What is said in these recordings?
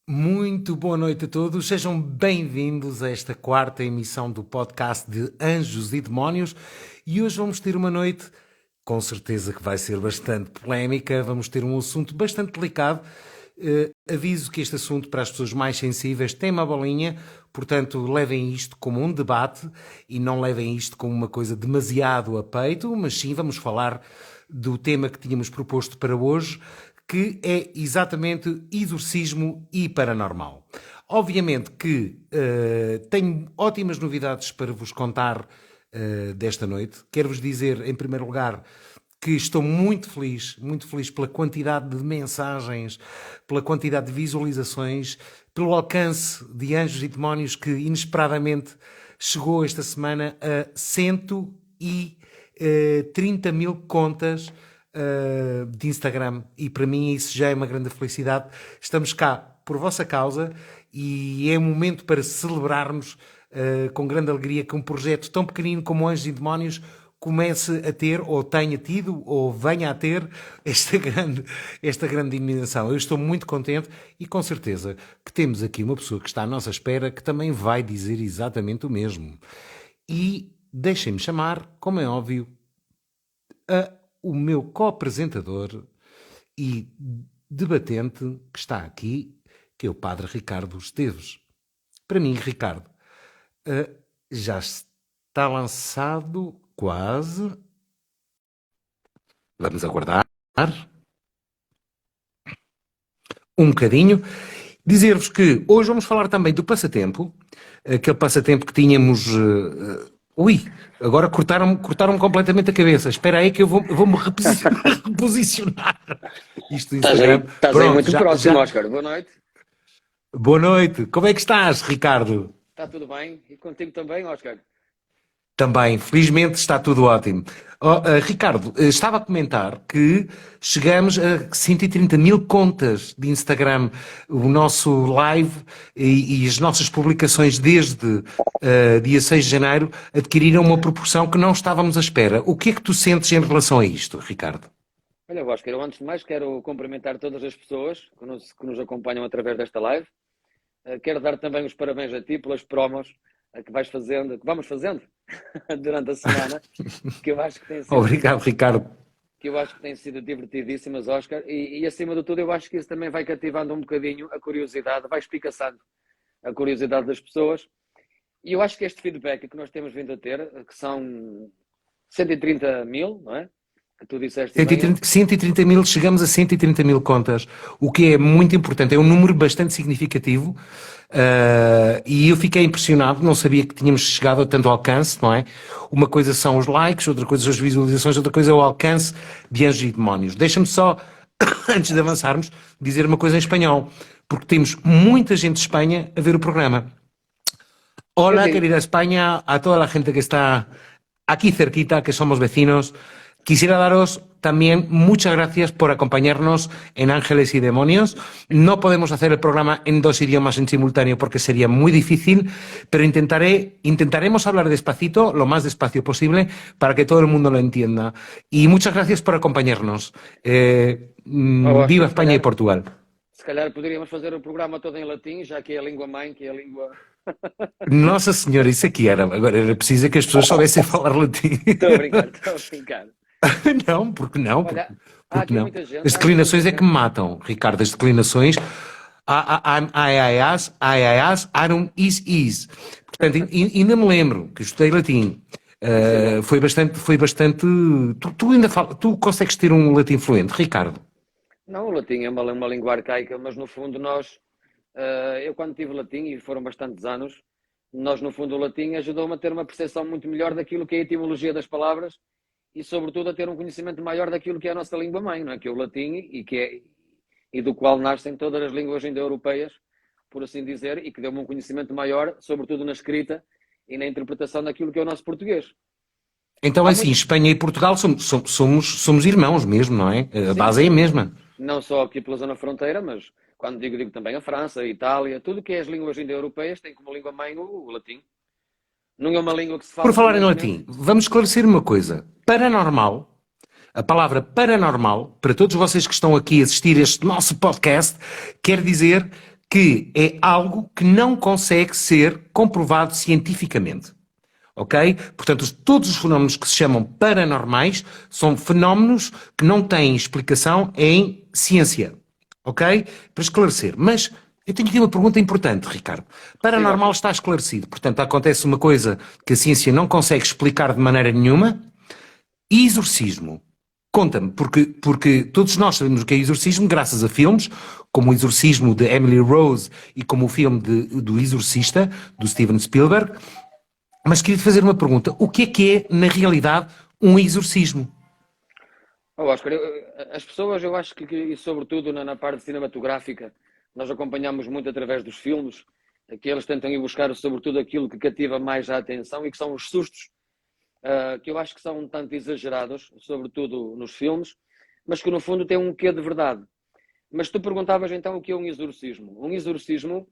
Muito boa noite a todos, sejam bem-vindos a esta quarta emissão do podcast de Anjos e Demónios e hoje vamos ter uma noite, com certeza que vai ser bastante polémica, vamos ter um assunto bastante delicado. Aviso que este assunto para as pessoas mais sensíveis tem uma bolinha, portanto levem isto como um debate e não levem isto como uma coisa demasiado a peito, mas sim vamos falar do tema que tínhamos proposto para hoje, que é exatamente exorcismo e paranormal. Obviamente que tenho ótimas novidades para vos contar desta noite. Quero-vos dizer, em primeiro lugar, que estou muito feliz pela quantidade de mensagens, pela quantidade de visualizações, pelo alcance de Anjos e Demónios que inesperadamente chegou esta semana a 130 mil contas de Instagram, e para mim isso já é uma grande felicidade. Estamos cá por vossa causa e é um momento para celebrarmos com grande alegria que um projeto tão pequenino como Anjos e Demónios comece a ter, ou tenha tido, ou venha a ter esta grande dimensão. Eu estou muito contente e com certeza que temos aqui uma pessoa que está à nossa espera que também vai dizer exatamente o mesmo. E deixem-me chamar, como é óbvio, o meu co-apresentador e debatente que está aqui, que é o Padre Ricardo Esteves. Para mim, Ricardo, já está lançado quase. Vamos aguardar um bocadinho. Dizer-vos que hoje vamos falar também do passatempo, aquele passatempo que tínhamos. Ui, agora cortaram-me completamente a cabeça. Espera aí que eu vou-me reposicionar. Isto do Instagram. Estás aí muito próximo, Oscar. Boa noite. Boa noite. Como é que estás, Ricardo? Está tudo bem? E contigo também, Oscar? Também, felizmente está tudo ótimo. Ricardo, estava a comentar que chegamos a 130 mil contas de Instagram. O nosso live e as nossas publicações desde dia 6 de janeiro adquiriram uma proporção que não estávamos à espera. O que é que tu sentes em relação a isto, Ricardo? Olha, Oscar, eu antes de mais quero cumprimentar todas as pessoas que nos acompanham através desta live. Quero dar também os parabéns a ti pelas promos que vais fazendo, que vamos fazendo durante a semana, que eu acho que tem sido... Obrigado, Ricardo. Que eu acho que têm sido divertidíssimas, Oscar, e acima de tudo eu acho que isso também vai cativando um bocadinho a curiosidade, vai espicaçando a curiosidade das pessoas, e eu acho que este feedback que nós temos vindo a ter, que são 130 mil, não é? Que tu disseste 130 mil, chegamos a 130 mil contas, o que é muito importante, é um número bastante significativo, e eu fiquei impressionado, não sabia que tínhamos chegado a tanto alcance, não é? Uma coisa são os likes, outra coisa são as visualizações, outra coisa é o alcance de Anjos e Demónios. Deixa-me só, antes de avançarmos, dizer uma coisa em espanhol, porque temos muita gente de Espanha a ver o programa. Hola, querida España, a toda la gente que está aquí cerquita, que somos vecinos. Quisiera daros también muchas gracias por acompañarnos en Ángeles y Demonios. No podemos hacer el programa en dos idiomas en simultáneo porque sería muy difícil, pero intentaremos hablar despacito, lo más despacio posible, para que todo el mundo lo entienda. Y muchas gracias por acompañarnos. Viva España y Portugal. Se calhar poderíamos fazer o programa todo em latim, já que é a língua mãe, que é a língua... Nossa Senhora, isso aqui agora era preciso que as pessoas soubessem falar latim. Estou a brincar. Não, porque não? Olha, porque não? As declinações é que me matam, Ricardo. As declinações. Aiaias, arum, is. Portanto, ainda me lembro que estudei latim. Foi bastante. Tu consegues ter um latim fluente, Ricardo? Não, o latim é uma língua arcaica, mas no fundo nós. Eu quando tive latim, e foram bastantes anos, nós no fundo o latim ajudou-me a ter uma percepção muito melhor daquilo que é a etimologia das palavras e sobretudo a ter um conhecimento maior daquilo que é a nossa língua-mãe, não é? Que é o latim e do qual nascem todas as línguas indo-europeias, por assim dizer, e que deu-me um conhecimento maior, sobretudo na escrita e na interpretação daquilo que é o nosso português. Então, assim, Espanha e Portugal somos irmãos mesmo, não é? A base é a mesma. Não só aqui pela zona fronteira, mas quando digo também a França, a Itália, tudo que é as línguas indo-europeias tem como língua-mãe o latim. Não é uma língua que se fala... Por falar em latim, vamos esclarecer uma coisa. Paranormal, a palavra paranormal, para todos vocês que estão aqui a assistir a este nosso podcast, quer dizer que é algo que não consegue ser comprovado cientificamente. Ok? Portanto, todos os fenómenos que se chamam paranormais são fenómenos que não têm explicação em ciência. Ok? Para esclarecer. Mas eu tenho aqui uma pergunta importante, Ricardo. Sim, Paranormal Oscar. está esclarecido. Portanto, acontece uma coisa que a ciência não consegue explicar de maneira nenhuma. E exorcismo. Conta-me, porque todos nós sabemos o que é exorcismo, graças a filmes, como o Exorcismo de Emily Rose e como o filme do Exorcista, do Steven Spielberg. Mas queria-te fazer uma pergunta. O que é, na realidade, um exorcismo? Oh, Oscar, as pessoas, eu acho e sobretudo na parte cinematográfica, nós acompanhamos muito através dos filmes, que eles tentam ir buscar sobretudo aquilo que cativa mais a atenção e que são os sustos, que eu acho que são um tanto exagerados, sobretudo nos filmes, mas que no fundo têm um quê de verdade. Mas tu perguntavas então o que é um exorcismo. Um exorcismo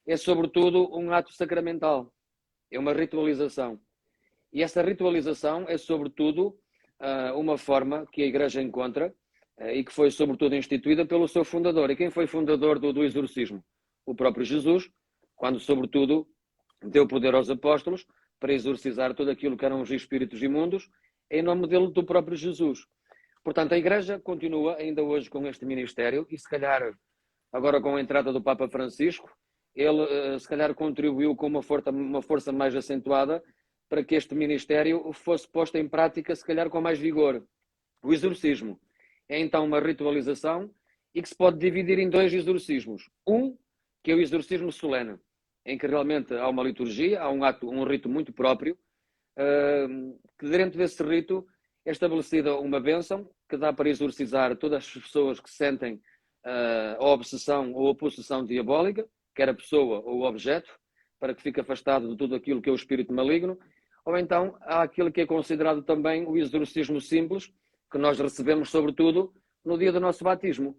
é sobretudo um ato sacramental, é uma ritualização. E essa ritualização é sobretudo uma forma que a Igreja encontra e que foi sobretudo instituída pelo seu fundador. E quem foi fundador do exorcismo? O próprio Jesus, quando sobretudo deu poder aos apóstolos para exorcizar tudo aquilo que eram os espíritos imundos, em nome do próprio Jesus. Portanto, a Igreja continua ainda hoje com este ministério e se calhar agora com a entrada do Papa Francisco, ele se calhar contribuiu com uma força mais acentuada para que este ministério fosse posto em prática, se calhar com mais vigor. O exorcismo é então uma ritualização e que se pode dividir em dois exorcismos. Um, que é o exorcismo solene, em que realmente há uma liturgia, há um rito muito próprio, que dentro desse rito é estabelecida uma bênção que dá para exorcizar todas as pessoas que sentem a obsessão ou a possessão diabólica, quer a pessoa ou o objeto, para que fique afastado de tudo aquilo que é o espírito maligno. Ou então há aquilo que é considerado também o exorcismo simples, que nós recebemos sobretudo no dia do nosso batismo,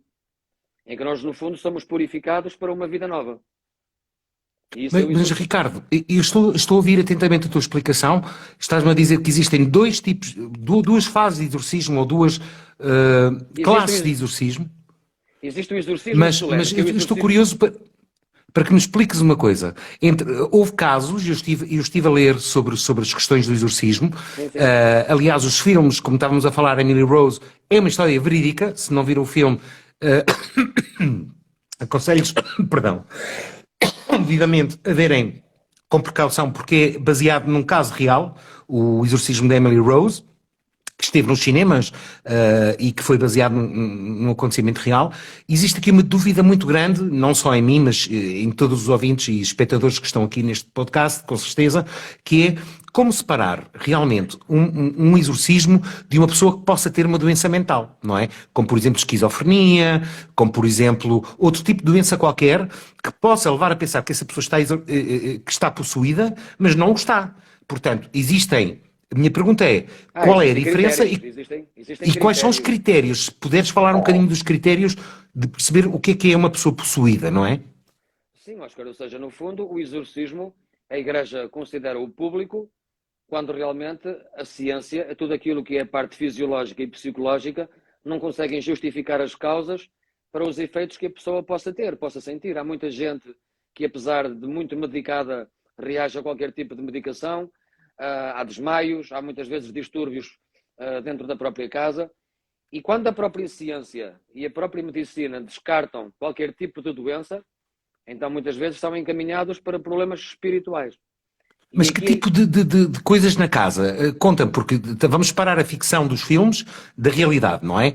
em que nós no fundo somos purificados para uma vida nova. E isso é o Mas exorcismo. Ricardo, eu estou a ouvir atentamente a tua explicação. Estás-me a dizer que existem dois tipos, duas fases de exorcismo ou duas classes de Existe, exorcismo. existe o exorcismo solene, Mas que é eu o estou exorcismo. curioso para que me expliques uma coisa. Houve casos, eu estive a ler sobre as questões do exorcismo. Sim, sim. Aliás, os filmes, como estávamos a falar, Emily Rose, é uma história verídica. Se não viram o filme, aconselho-lhes, perdão, vivamente a verem com precaução, porque é baseado num caso real, o exorcismo de Emily Rose, que esteve nos cinemas e que foi baseado num acontecimento real. Existe aqui uma dúvida muito grande, não só em mim, mas em todos os ouvintes e espectadores que estão aqui neste podcast, com certeza, que é como separar realmente um exorcismo de uma pessoa que possa ter uma doença mental, não é? Como, por exemplo, esquizofrenia, como, por exemplo, outro tipo de doença qualquer que possa levar a pensar que essa pessoa que está possuída, mas não o está. Portanto, existem. A minha pergunta é, qual é a Existem diferença critérios, existem e quais são os critérios. critérios? Se puderes falar um bocadinho dos critérios de perceber o que é uma pessoa possuída, não é? Sim, Oscar, ou seja, no fundo, o exorcismo, a Igreja considera o público quando realmente a ciência, tudo aquilo que é a parte fisiológica e psicológica, não conseguem justificar as causas para os efeitos que a pessoa possa ter, possa sentir. Há muita gente que, apesar de muito medicada, reage a qualquer tipo de medicação, há desmaios, há muitas vezes distúrbios dentro da própria casa. E quando a própria ciência e a própria medicina descartam qualquer tipo de doença, então muitas vezes são encaminhados para problemas espirituais. E Mas que aqui, tipo de coisas na casa? Conta-me, porque vamos separar a ficção dos filmes da realidade, não é?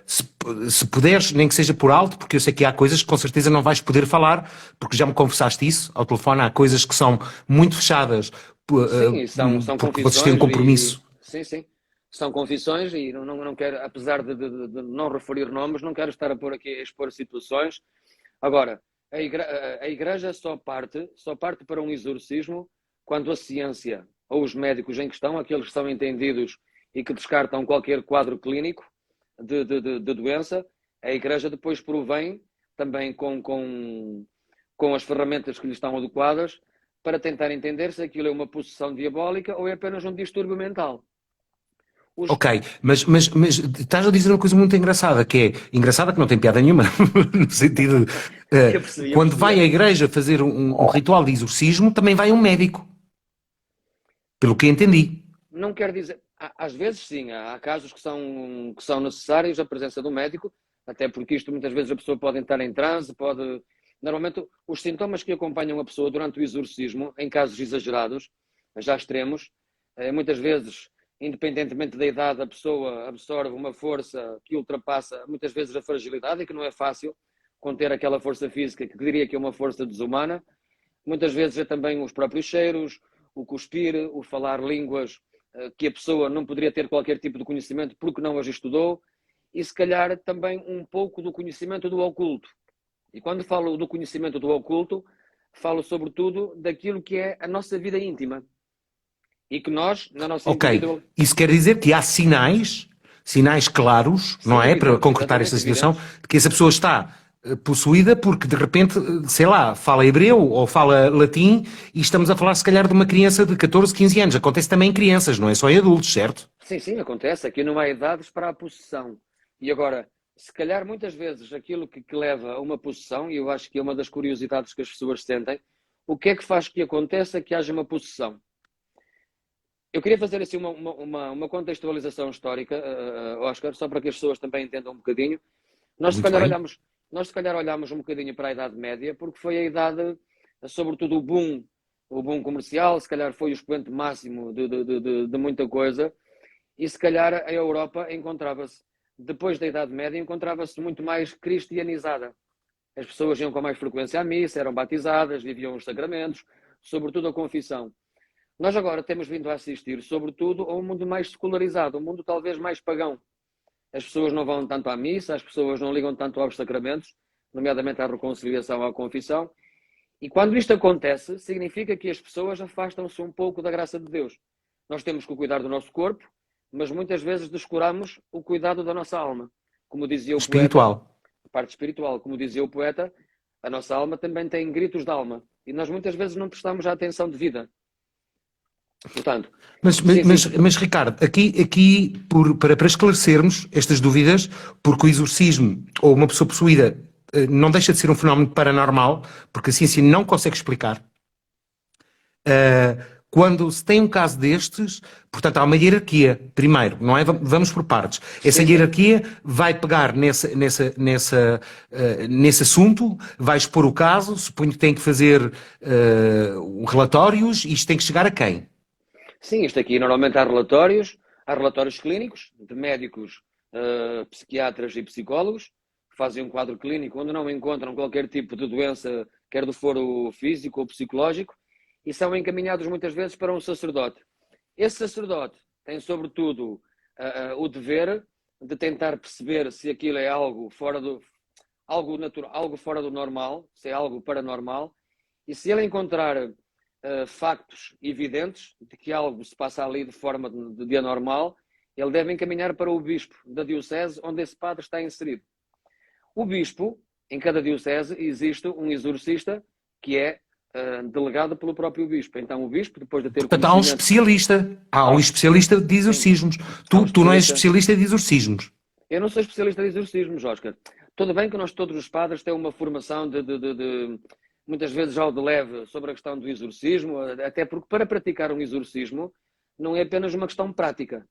Se puderes, nem que seja por alto, porque eu sei que há coisas que com certeza não vais poder falar, porque já me confessaste isso ao telefone, há coisas que são muito fechadas, sim, são porque vocês têm um confissões compromisso. sim, sim, são confissões e não quero, apesar de não referir nomes, não quero estar a pôr aqui a expor situações. Agora, a igreja só parte para um exorcismo quando a ciência ou os médicos em questão, aqueles que são entendidos e que descartam qualquer quadro clínico de doença, a igreja depois provém também com as ferramentas que lhe estão adequadas para tentar entender se aquilo é uma possessão diabólica ou é apenas um distúrbio mental. Ok, mas estás a dizer uma coisa muito engraçada, engraçada que não tem piada nenhuma, no sentido de, quando vai à igreja fazer um ritual de exorcismo, também vai um médico, pelo que entendi. Não quer dizer, às vezes sim, há casos que são necessários a presença do médico, até porque isto muitas vezes a pessoa pode entrar em transe, Normalmente os sintomas que acompanham a pessoa durante o exorcismo, em casos exagerados, já extremos, muitas vezes, independentemente da idade, a pessoa absorve uma força que ultrapassa muitas vezes a fragilidade e que não é fácil conter aquela força física que diria que é uma força desumana. Muitas vezes é também os próprios cheiros, o cuspir, o falar línguas que a pessoa não poderia ter qualquer tipo de conhecimento porque não as estudou, e se calhar também um pouco do conhecimento do oculto. E quando falo do conhecimento do oculto, falo sobretudo daquilo que é a nossa vida íntima. E que nós, na nossa individual... Isso quer dizer que há sinais claros, sim, não é? Para concretar esta situação, de que essa pessoa está possuída porque de repente, sei lá, fala hebreu ou fala latim e estamos a falar se calhar de uma criança de 14, 15 anos. Acontece também em crianças, não é só em adultos, certo? Sim, acontece. Aqui não há idades para a possessão. E agora, se calhar muitas vezes aquilo que leva a uma possessão, e eu acho que é uma das curiosidades que as pessoas sentem, o que é que faz que aconteça que haja uma possessão? Eu queria fazer assim uma contextualização histórica, Oscar, só para que as pessoas também entendam um bocadinho. Nós se calhar olhamos um bocadinho para a Idade Média, porque foi a idade, sobretudo o boom comercial, se calhar foi o expoente máximo de muita coisa, e se calhar a Europa encontrava-se, depois da Idade Média, encontrava-se muito mais cristianizada. As pessoas iam com mais frequência à missa, eram batizadas, viviam os sacramentos, sobretudo a confissão. Nós agora temos vindo a assistir, sobretudo, a um mundo mais secularizado, um mundo talvez mais pagão. As pessoas não vão tanto à missa, as pessoas não ligam tanto aos sacramentos, nomeadamente à reconciliação, à confissão. E quando isto acontece, significa que as pessoas afastam-se um pouco da graça de Deus. Nós temos que cuidar do nosso corpo, mas muitas vezes descuramos o cuidado da nossa alma. Como dizia o poeta, a parte espiritual, como dizia o poeta, a nossa alma também tem gritos de alma. E nós muitas vezes não prestamos a atenção devida. Portanto, mas Ricardo, aqui para esclarecermos estas dúvidas, porque o exorcismo ou uma pessoa possuída não deixa de ser um fenómeno paranormal, porque a ciência não consegue explicar. Quando se tem um caso destes, portanto há uma hierarquia, primeiro, não é? Vamos por partes. Essa hierarquia vai pegar nesse assunto, vai expor o caso, suponho que tem que fazer relatórios, e isto tem que chegar a quem? Sim, isto aqui normalmente há relatórios clínicos de médicos, psiquiatras e psicólogos, que fazem um quadro clínico onde não encontram qualquer tipo de doença, quer do foro físico ou psicológico, e são encaminhados muitas vezes para um sacerdote. Esse sacerdote tem, sobretudo, o dever de tentar perceber se aquilo é algo fora do normal, se é algo paranormal, e se ele encontrar factos evidentes de que algo se passa ali de forma de anormal, ele deve encaminhar para o bispo da diocese onde esse padre está inserido. O bispo, em cada diocese, existe um exorcista que é delegado pelo próprio bispo. Então o bispo, depois de ter Portanto, há um especialista de exorcismos. Tu não és especialista de exorcismos. Eu não sou especialista de exorcismos, Oscar. Tudo bem que nós todos os padres têm uma formação muitas vezes ao de leve sobre a questão do exorcismo, até porque para praticar um exorcismo não é apenas uma questão prática.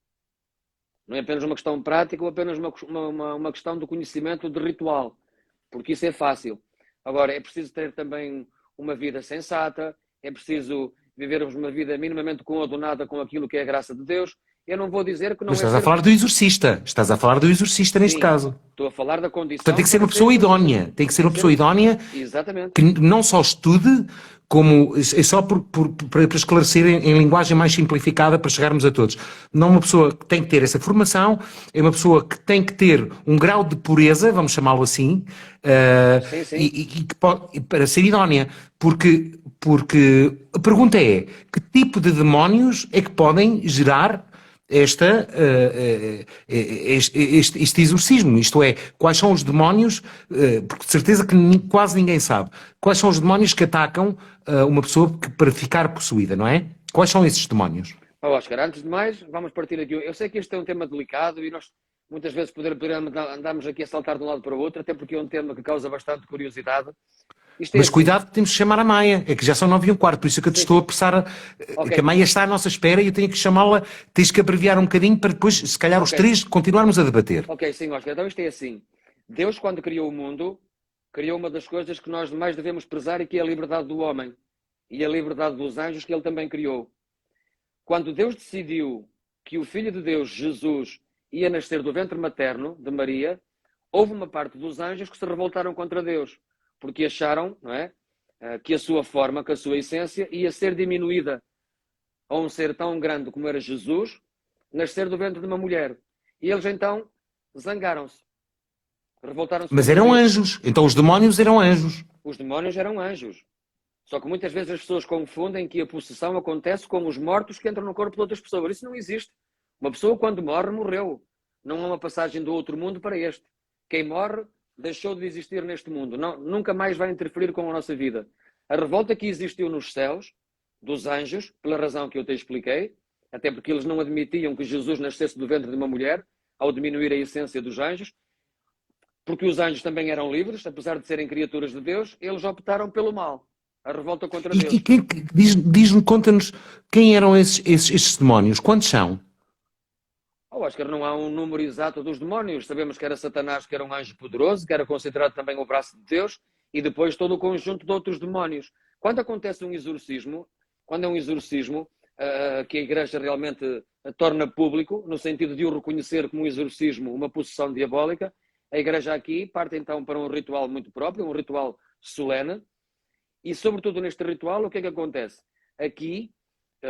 Não é apenas uma questão prática ou apenas uma questão do conhecimento de ritual, porque isso é fácil. Agora, é preciso ter também uma vida sensata, é preciso vivermos uma vida minimamente coadunada com aquilo que é a graça de Deus. Eu não vou dizer que não. Mas estás a falar do exorcista. Estás a falar do exorcista neste caso. Estou a falar da condição. Portanto, tem que ser uma pessoa idónea. Tem que ser uma pessoa idónea. Exatamente. Que não só estude, como. É só para esclarecer em linguagem mais simplificada para chegarmos a todos. Não uma pessoa que tem que ter essa formação, é uma pessoa que tem que ter um grau de pureza, vamos chamá-lo assim, e que pode, para ser idónea. Porque a pergunta é: que tipo de demónios é que podem gerar este exorcismo? Isto é, quais são os demónios, porque de certeza que quase ninguém sabe, quais são os demónios que atacam uma pessoa para ficar possuída, não é? Quais são esses demónios? Oscar, antes de mais, vamos partir aqui. Eu sei que este é um tema delicado e nós muitas vezes andamos aqui a saltar de um lado para o outro, até porque é um tema que causa bastante curiosidade. Isto é Mas assim. cuidado que temos que chamar a Maia, é que já são 9h15, por isso é que eu te estou a apressar, que a Maia está à nossa espera e eu tenho que chamá-la, tens que abreviar um bocadinho para depois, se calhar os três, continuarmos a debater. Ok, sim, Oscar, então isto é assim. Deus, quando criou o mundo, criou uma das coisas que nós mais devemos prezar e que é a liberdade do homem e a liberdade dos anjos que ele também criou. Quando Deus decidiu que o Filho de Deus, Jesus, ia nascer do ventre materno de Maria, houve uma parte dos anjos que se revoltaram contra Deus, porque acharam, não é, que a sua forma, que a sua essência ia ser diminuída a um ser tão grande como era Jesus, nascer do ventre de uma mulher. E eles então zangaram-se, revoltaram-se. Mas eram anjos, então os demónios eram anjos. Os demónios eram anjos. Só que muitas vezes as pessoas confundem que a possessão acontece com os mortos que entram no corpo de outras pessoas. Isso não existe. Uma pessoa, quando morre, morreu. Não há uma passagem do outro mundo para este. Quem morre deixou de existir neste mundo. Não, nunca mais vai interferir com a nossa vida. A revolta que existiu nos céus, dos anjos, pela razão que eu te expliquei, até porque eles não admitiam que Jesus nascesse do ventre de uma mulher, ao diminuir a essência dos anjos, porque os anjos também eram livres, apesar de serem criaturas de Deus, eles optaram pelo mal. A revolta contra Deus. E diz-me, conta-nos quem eram esses demónios, quantos são? Acho que não há um número exato dos demónios. Sabemos que era Satanás, que era um anjo poderoso, que era considerado também o braço de Deus, e depois todo o conjunto de outros demónios. Quando acontece um exorcismo, quando é um exorcismo que a Igreja realmente torna público, no sentido de o reconhecer como um exorcismo, uma possessão diabólica, a Igreja aqui parte então para um ritual muito próprio, um ritual solene, e sobretudo neste ritual, o que é que acontece? Aqui,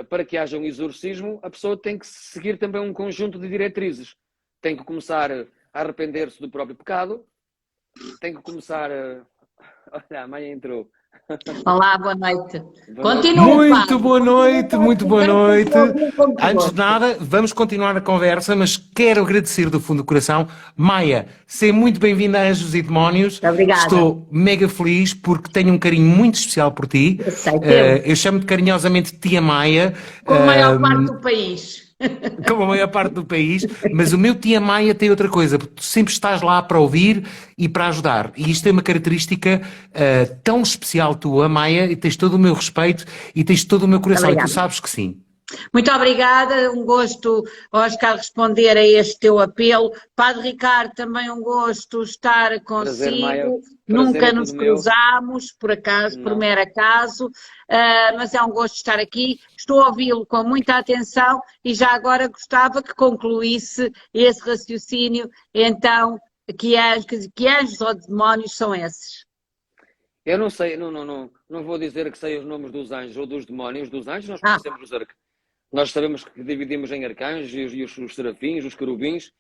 para que haja um exorcismo, a pessoa tem que seguir também um conjunto de diretrizes. Tem que começar a arrepender-se do próprio pecado, tem que começar a... Olha, a mãe entrou. Olá, boa noite. Continua. Muito boa noite, muito boa noite. Antes de nada, vamos continuar a conversa, mas quero agradecer do fundo do coração. Maia, seja muito bem-vinda a Anjos e Demónios. Obrigada. Estou mega feliz porque tenho um carinho muito especial por ti. Eu chamo-te carinhosamente Tia Maia. Como a maior parte do país. Como a maior parte do país, mas o meu Tia Maia tem outra coisa, porque tu sempre estás lá para ouvir e para ajudar, e isto é uma característica tão especial tua, Maia, e tens todo o meu respeito e tens todo o meu coração, obrigada. E tu sabes que sim. Muito obrigada, um gosto, Oscar, responder a este teu apelo. Padre Ricardo, também um gosto estar consigo. Prazer, nunca nos cruzámos, por acaso, por mero acaso, mas é um gosto estar aqui. Estou a ouvi-lo com muita atenção e já agora gostava que concluísse esse raciocínio. Então, que anjos ou demónios são esses? Eu não sei, não vou dizer que sei os nomes dos anjos ou dos demónios. Dos anjos nós conhecemos os arcanjos. Nós sabemos que dividimos em arcanjos e os serafins, os querubins.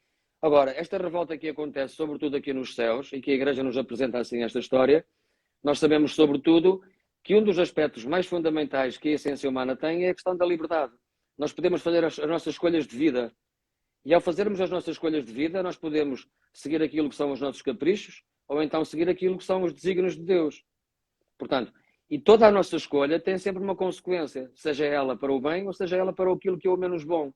Agora, esta revolta que acontece, sobretudo aqui nos céus, e que a Igreja nos apresenta assim esta história, nós sabemos, sobretudo, que um dos aspectos mais fundamentais que a essência humana tem é a questão da liberdade. Nós podemos fazer as nossas escolhas de vida. E ao fazermos as nossas escolhas de vida, nós podemos seguir aquilo que são os nossos caprichos, ou então seguir aquilo que são os desígnios de Deus. Portanto, e toda a nossa escolha tem sempre uma consequência, seja ela para o bem ou seja ela para aquilo que é o menos bom.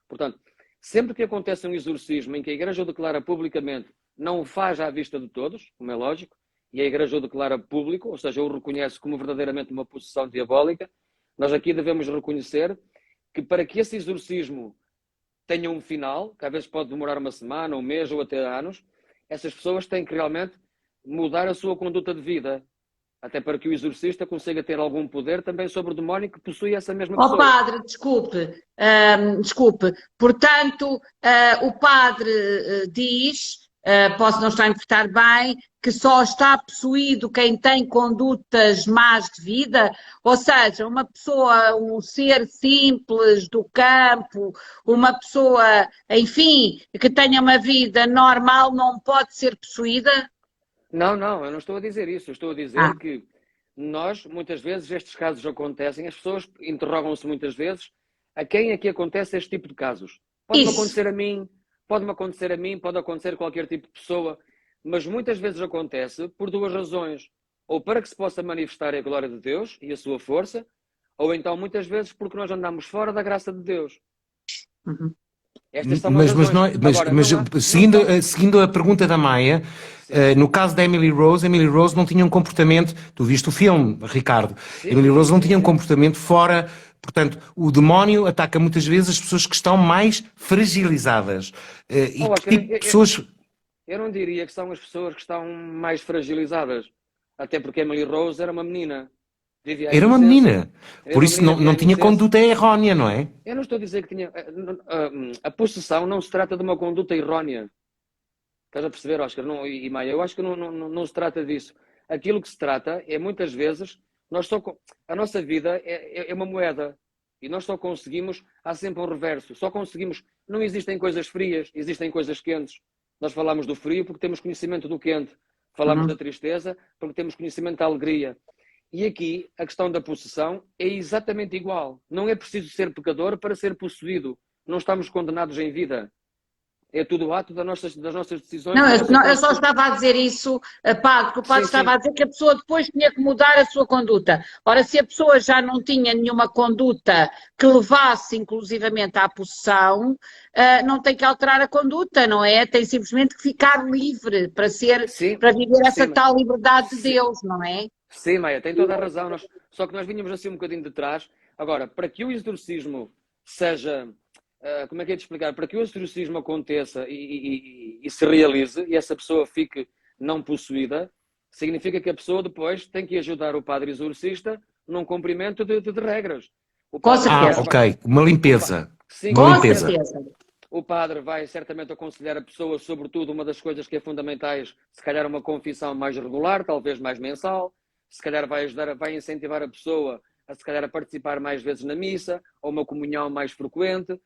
Portanto, sempre que acontece um exorcismo em que a Igreja o declara publicamente, não o faz à vista de todos, como é lógico, e a Igreja o declara público, ou seja, o reconhece como verdadeiramente uma possessão diabólica, nós aqui devemos reconhecer que para que esse exorcismo tenha um final, que às vezes pode demorar uma semana, um mês ou até anos, essas pessoas têm que realmente mudar a sua conduta de vida. Até para que o exorcista consiga ter algum poder também sobre o demónio que possui essa mesma pessoa. Padre, desculpe. Portanto, o padre diz, posso não estar a interpretar bem, que só está possuído quem tem condutas más de vida, ou seja, uma pessoa, um ser simples do campo, uma pessoa, enfim, que tenha uma vida normal não pode ser possuída? Não, eu não estou a dizer isso. Eu estou a dizer que nós, muitas vezes, estes casos acontecem, as pessoas interrogam-se muitas vezes a quem é que acontece este tipo de casos. Pode-me acontecer a mim, pode acontecer a qualquer tipo de pessoa, mas muitas vezes acontece por duas razões. Ou para que se possa manifestar a glória de Deus e a sua força, ou então muitas vezes porque nós andamos fora da graça de Deus. Uhum. Estas são as Mas, razões. Agora, seguindo a pergunta da Maia, no caso da Emily Rose não tinha um comportamento, tu viste o filme, Ricardo, Sim, Emily Rose não sim, tinha um sim. comportamento fora, portanto, o demónio ataca muitas vezes as pessoas que estão mais fragilizadas. E que Oscar, tipo de pessoas... eu não diria que são as pessoas que estão mais fragilizadas. Até porque Emily Rose era uma menina. Vivia a Era uma inocência. menina, Era por uma isso menina, vivia a não tinha inocência. conduta errónea, não é? Eu não estou a dizer que tinha. A possessão não se trata de uma conduta errónea. Estás a perceber, Oscar? Não, e Maia, eu acho que não se trata disso. Aquilo que se trata é, muitas vezes, a nossa vida é uma moeda. E nós só conseguimos, há sempre um reverso. Só conseguimos, não existem coisas frias, existem coisas quentes. Nós falamos do frio porque temos conhecimento do quente. Falamos da tristeza porque temos conhecimento da alegria. E aqui, a questão da possessão é exatamente igual. Não é preciso ser pecador para ser possuído. Não estamos condenados em vida. É tudo ato das nossas decisões. Não, Da nossa eu só estava a dizer isso, padre, porque o padre Sim, estava sim. a dizer que a pessoa depois tinha que mudar a sua conduta. Ora, se a pessoa já não tinha nenhuma conduta que levasse inclusivamente à possessão, não tem que alterar a conduta, não é? Tem simplesmente que ficar livre Sim, para viver essa sim, tal liberdade de sim, Deus, não é? sim, Maia, tem toda a razão. Só que nós vínhamos assim um bocadinho de trás. Agora, para que o exorcismo seja, como é que é de explicar? Para que o exorcismo aconteça e se realize e essa pessoa fique não possuída, significa que a pessoa depois tem que ajudar o padre exorcista num cumprimento de regras. O Com padre, se Ah, calhar, certeza, ok, uma limpeza. sim, Uma com limpeza. certeza. o padre vai certamente aconselhar a pessoa, sobretudo, uma das coisas que é fundamentais, se calhar uma confissão mais regular, talvez mais mensal, se calhar vai incentivar a pessoa a, se calhar, a participar mais vezes na missa, ou uma comunhão mais frequente.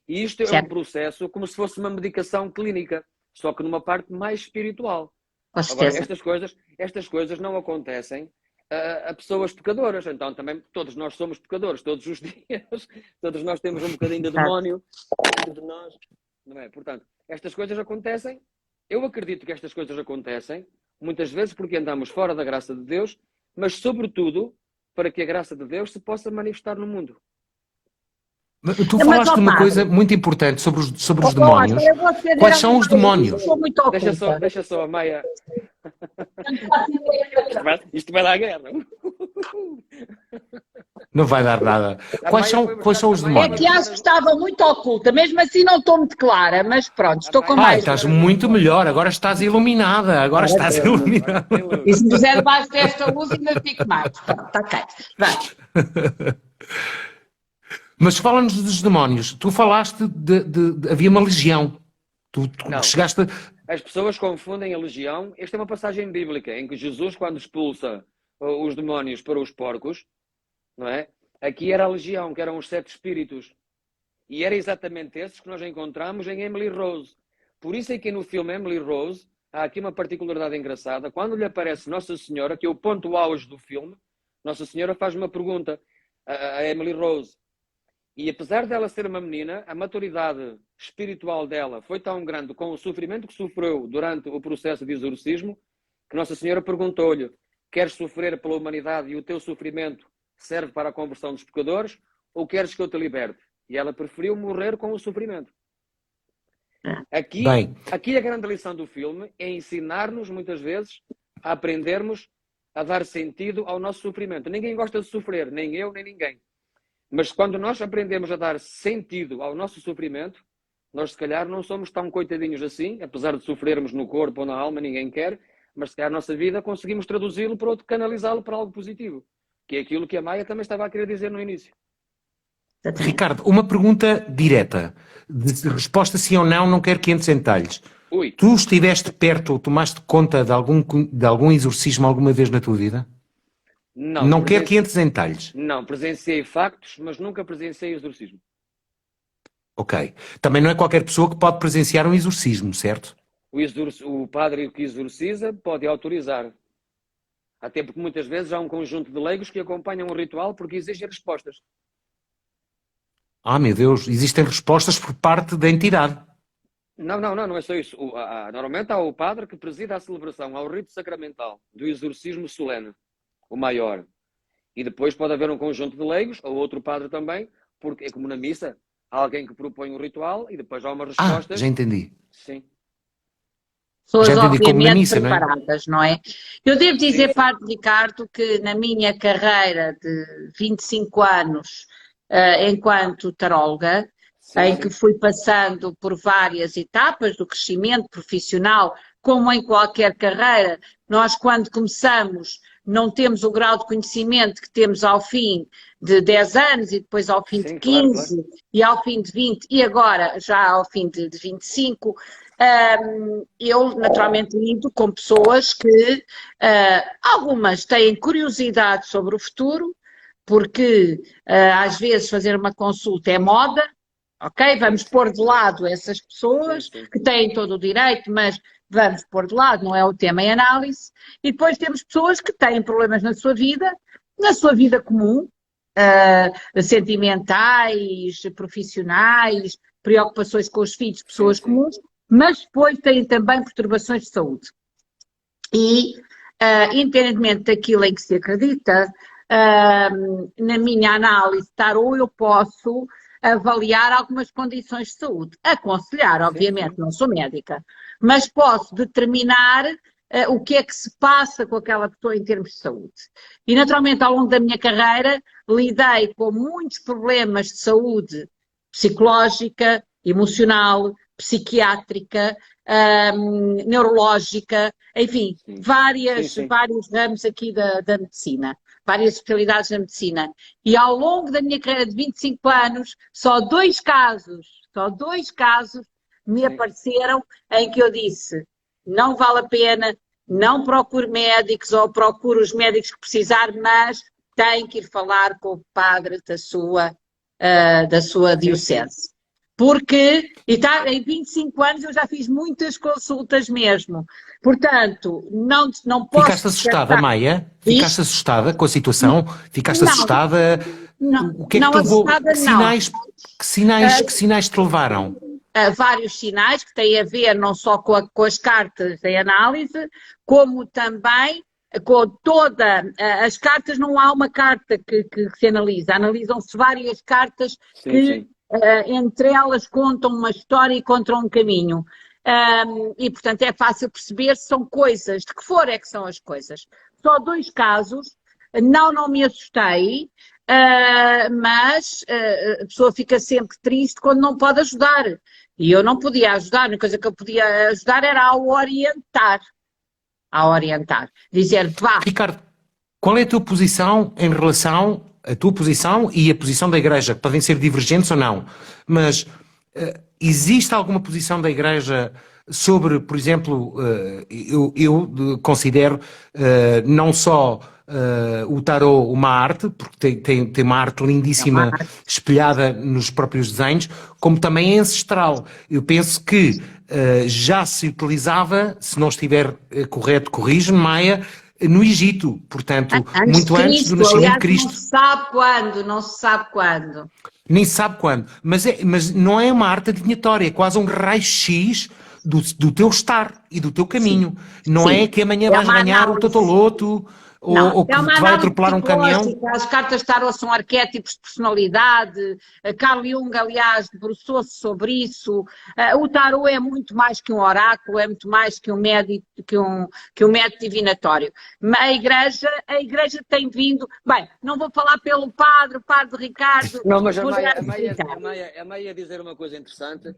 E isto é um Certo, processo como se fosse uma medicação clínica, só que numa parte mais espiritual. com Agora, certeza. estas coisas não acontecem a pessoas pecadoras. Então, também, todos nós somos pecadores, todos os dias. Todos nós temos um bocadinho de demónio dentro de nós. Não é? Portanto, estas coisas acontecem. Eu acredito que estas coisas acontecem, muitas vezes porque andamos fora da graça de Deus, mas, sobretudo, para que a graça de Deus se possa manifestar no mundo. Tu Mas, falaste ó de uma coisa padre, muito importante sobre os ó, Oscar, demónios. eu vou defender Quais a são os Maia, eu demónios? sou muito oculta. Deixa só a Maia. Isto vai dar guerra. Não vai dar nada. A Quais Maia são, foi quais são buscar, a os Maia É foi que demónios? acho buscar que estava muito oculta, mesmo assim não estou muito clara, mas pronto, a estou com Maia Ai, foi mais. estás buscar as muito respostas. melhor, agora estás iluminada, agora Agora estás estou. Agora iluminada. tem E luz. se me puser debaixo desta luz ainda fico mais. Pronto, ok. Vai. Mas fala-nos dos demónios. Tu falaste havia uma legião. Tu Não. chegaste. As pessoas confundem a legião. Esta é uma passagem bíblica em que Jesus, quando expulsa os demónios para os porcos, não é? Aqui era a legião, que eram os 7 espíritos. E era exatamente esses que nós encontramos em Emily Rose. Por isso é que no filme Emily Rose há aqui uma particularidade engraçada. Quando lhe aparece Nossa Senhora, que é o ponto auge do filme, Nossa Senhora faz uma pergunta a Emily Rose. E apesar dela ser uma menina, a maturidade espiritual dela foi tão grande com o sofrimento que sofreu durante o processo de exorcismo, que Nossa Senhora perguntou-lhe: queres sofrer pela humanidade e o teu sofrimento serve para a conversão dos pecadores, ou queres que eu te liberte? E ela preferiu morrer com o sofrimento. Bem, Aqui a grande lição do filme é ensinar-nos, muitas vezes, a aprendermos a dar sentido ao nosso sofrimento. Ninguém gosta de sofrer, nem eu, nem ninguém. Mas quando nós aprendemos a dar sentido ao nosso sofrimento, nós se calhar não somos tão coitadinhos assim, apesar de sofrermos no corpo ou na alma, ninguém quer, mas se calhar a nossa vida conseguimos traduzi-lo para outro, canalizá-lo para algo positivo, que é aquilo que a Maia também estava a querer dizer no início. Ricardo, uma pergunta direta. De resposta sim ou não, não quero que entres em detalhes. Ui, Tu estiveste perto ou tomaste conta de algum exorcismo alguma vez na tua vida? Não quero que entres em detalhes. Não, presenciei factos, mas nunca presenciei exorcismo. Ok. Também não é qualquer pessoa que pode presenciar um exorcismo, certo? O padre que exorciza pode autorizar. Até porque muitas vezes há um conjunto de leigos que acompanham o ritual porque exigem respostas. Ah, meu Deus, existem respostas por parte da entidade. Não é só isso. Normalmente há o padre que presida a celebração, ao rito sacramental do exorcismo solene, o maior. E depois pode haver um conjunto de leigos, ou outro padre também, porque é como na missa, há alguém que propõe um ritual e depois há umas respostas. Já entendi. Sim. Já Pessoas entendi, como na obviamente missa, não é? preparadas, não é? Eu devo Sim, dizer, sim. Padre Ricardo, que na minha carreira de 25 anos, enquanto taróloga, Sim, em que sim. fui passando por várias etapas do crescimento profissional, como em qualquer carreira, nós quando começamos não temos o grau de conhecimento que temos ao fim de 10 anos e depois ao fim de Sim, claro, claro. 15 e ao fim de 20 e agora já ao fim de 25. Eu naturalmente lido com pessoas que algumas têm curiosidade sobre o futuro, porque às vezes fazer uma consulta é moda, ok? Sim, Vamos sim. pôr de lado essas Sim, pessoas sim. que têm todo o direito, mas vamos pôr de lado, não é o tema em análise. E depois temos pessoas que têm problemas na sua vida comum, sentimentais, profissionais, preocupações com os filhos, Sim, pessoas sim. comuns, mas depois têm também perturbações de saúde. E, independentemente daquilo em que se acredita, na minha análise tarô, eu posso avaliar algumas condições de saúde. Aconselhar, Sim, obviamente, sim. não sou médica, mas posso determinar o que é que se passa com aquela pessoa em termos de saúde. E, naturalmente, ao longo da minha carreira, lidei com muitos problemas de saúde psicológica, emocional, psiquiátrica, neurológica, enfim, Sim, sim. Sim. vários ramos aqui da medicina, várias especialidades da medicina. E ao longo da minha carreira de 25 anos, só dois casos me Sim. apareceram em que eu disse, não vale a pena, não procure médicos ou procure os médicos que precisar, mas tem que ir falar com o padre da sua Sim, sim. diocese. Porque em 25 anos eu já fiz muitas consultas mesmo. Portanto, não posso Ficaste assustada, descartar Maia? Ficaste isto. assustada com a situação? Ficaste Não, assustada? não, O que é que não te levou? assustada, não. Que sinais te levaram? Vários sinais que têm a ver não só com as cartas em análise, como também com as cartas, não há uma carta que se analisa, analisam-se várias cartas Sim, que sim. entre elas contam uma história e contam um caminho. E, portanto, é fácil perceber se são coisas, de que for é que são as coisas. Só dois casos, não me assustei, mas a pessoa fica sempre triste quando não pode ajudar. E eu não podia ajudar, a única coisa que eu podia ajudar era a orientar. Dizer, vá, Ricardo, qual é a tua posição em relação à tua posição e a posição da Igreja? Que podem ser divergentes ou não, mas existe alguma posição da Igreja sobre, por exemplo, eu considero não só o tarô uma arte, porque tem uma arte é uma lindíssima arte. espelhada nos próprios desenhos, como também é ancestral. Eu penso que já se utilizava, se não estiver correto, corrige-me, Maia, no Egito, portanto, Antes de muito antes do Cristo, nascimento de aliás, não Cristo. se sabe quando, não se sabe quando. Nem se sabe quando, mas não é uma arte adivinhatória, é quase um raio-x do teu estar e do teu Sim, caminho. Não é sim. que amanhã É vais uma ganhar o análise. totoloto Não, ou é que uma te vai análise atropelar um caminhão. psicológica. As cartas tarot são arquétipos de personalidade. Carl Jung, aliás, debruçou-se sobre isso. O tarot é muito mais que um oráculo, é muito mais que um médico, que um método divinatório. Mas a igreja tem vindo. Bem, não vou falar pelo padre, o padre Ricardo, Não, mas vou já explicar. A Maia ia dizer uma coisa interessante.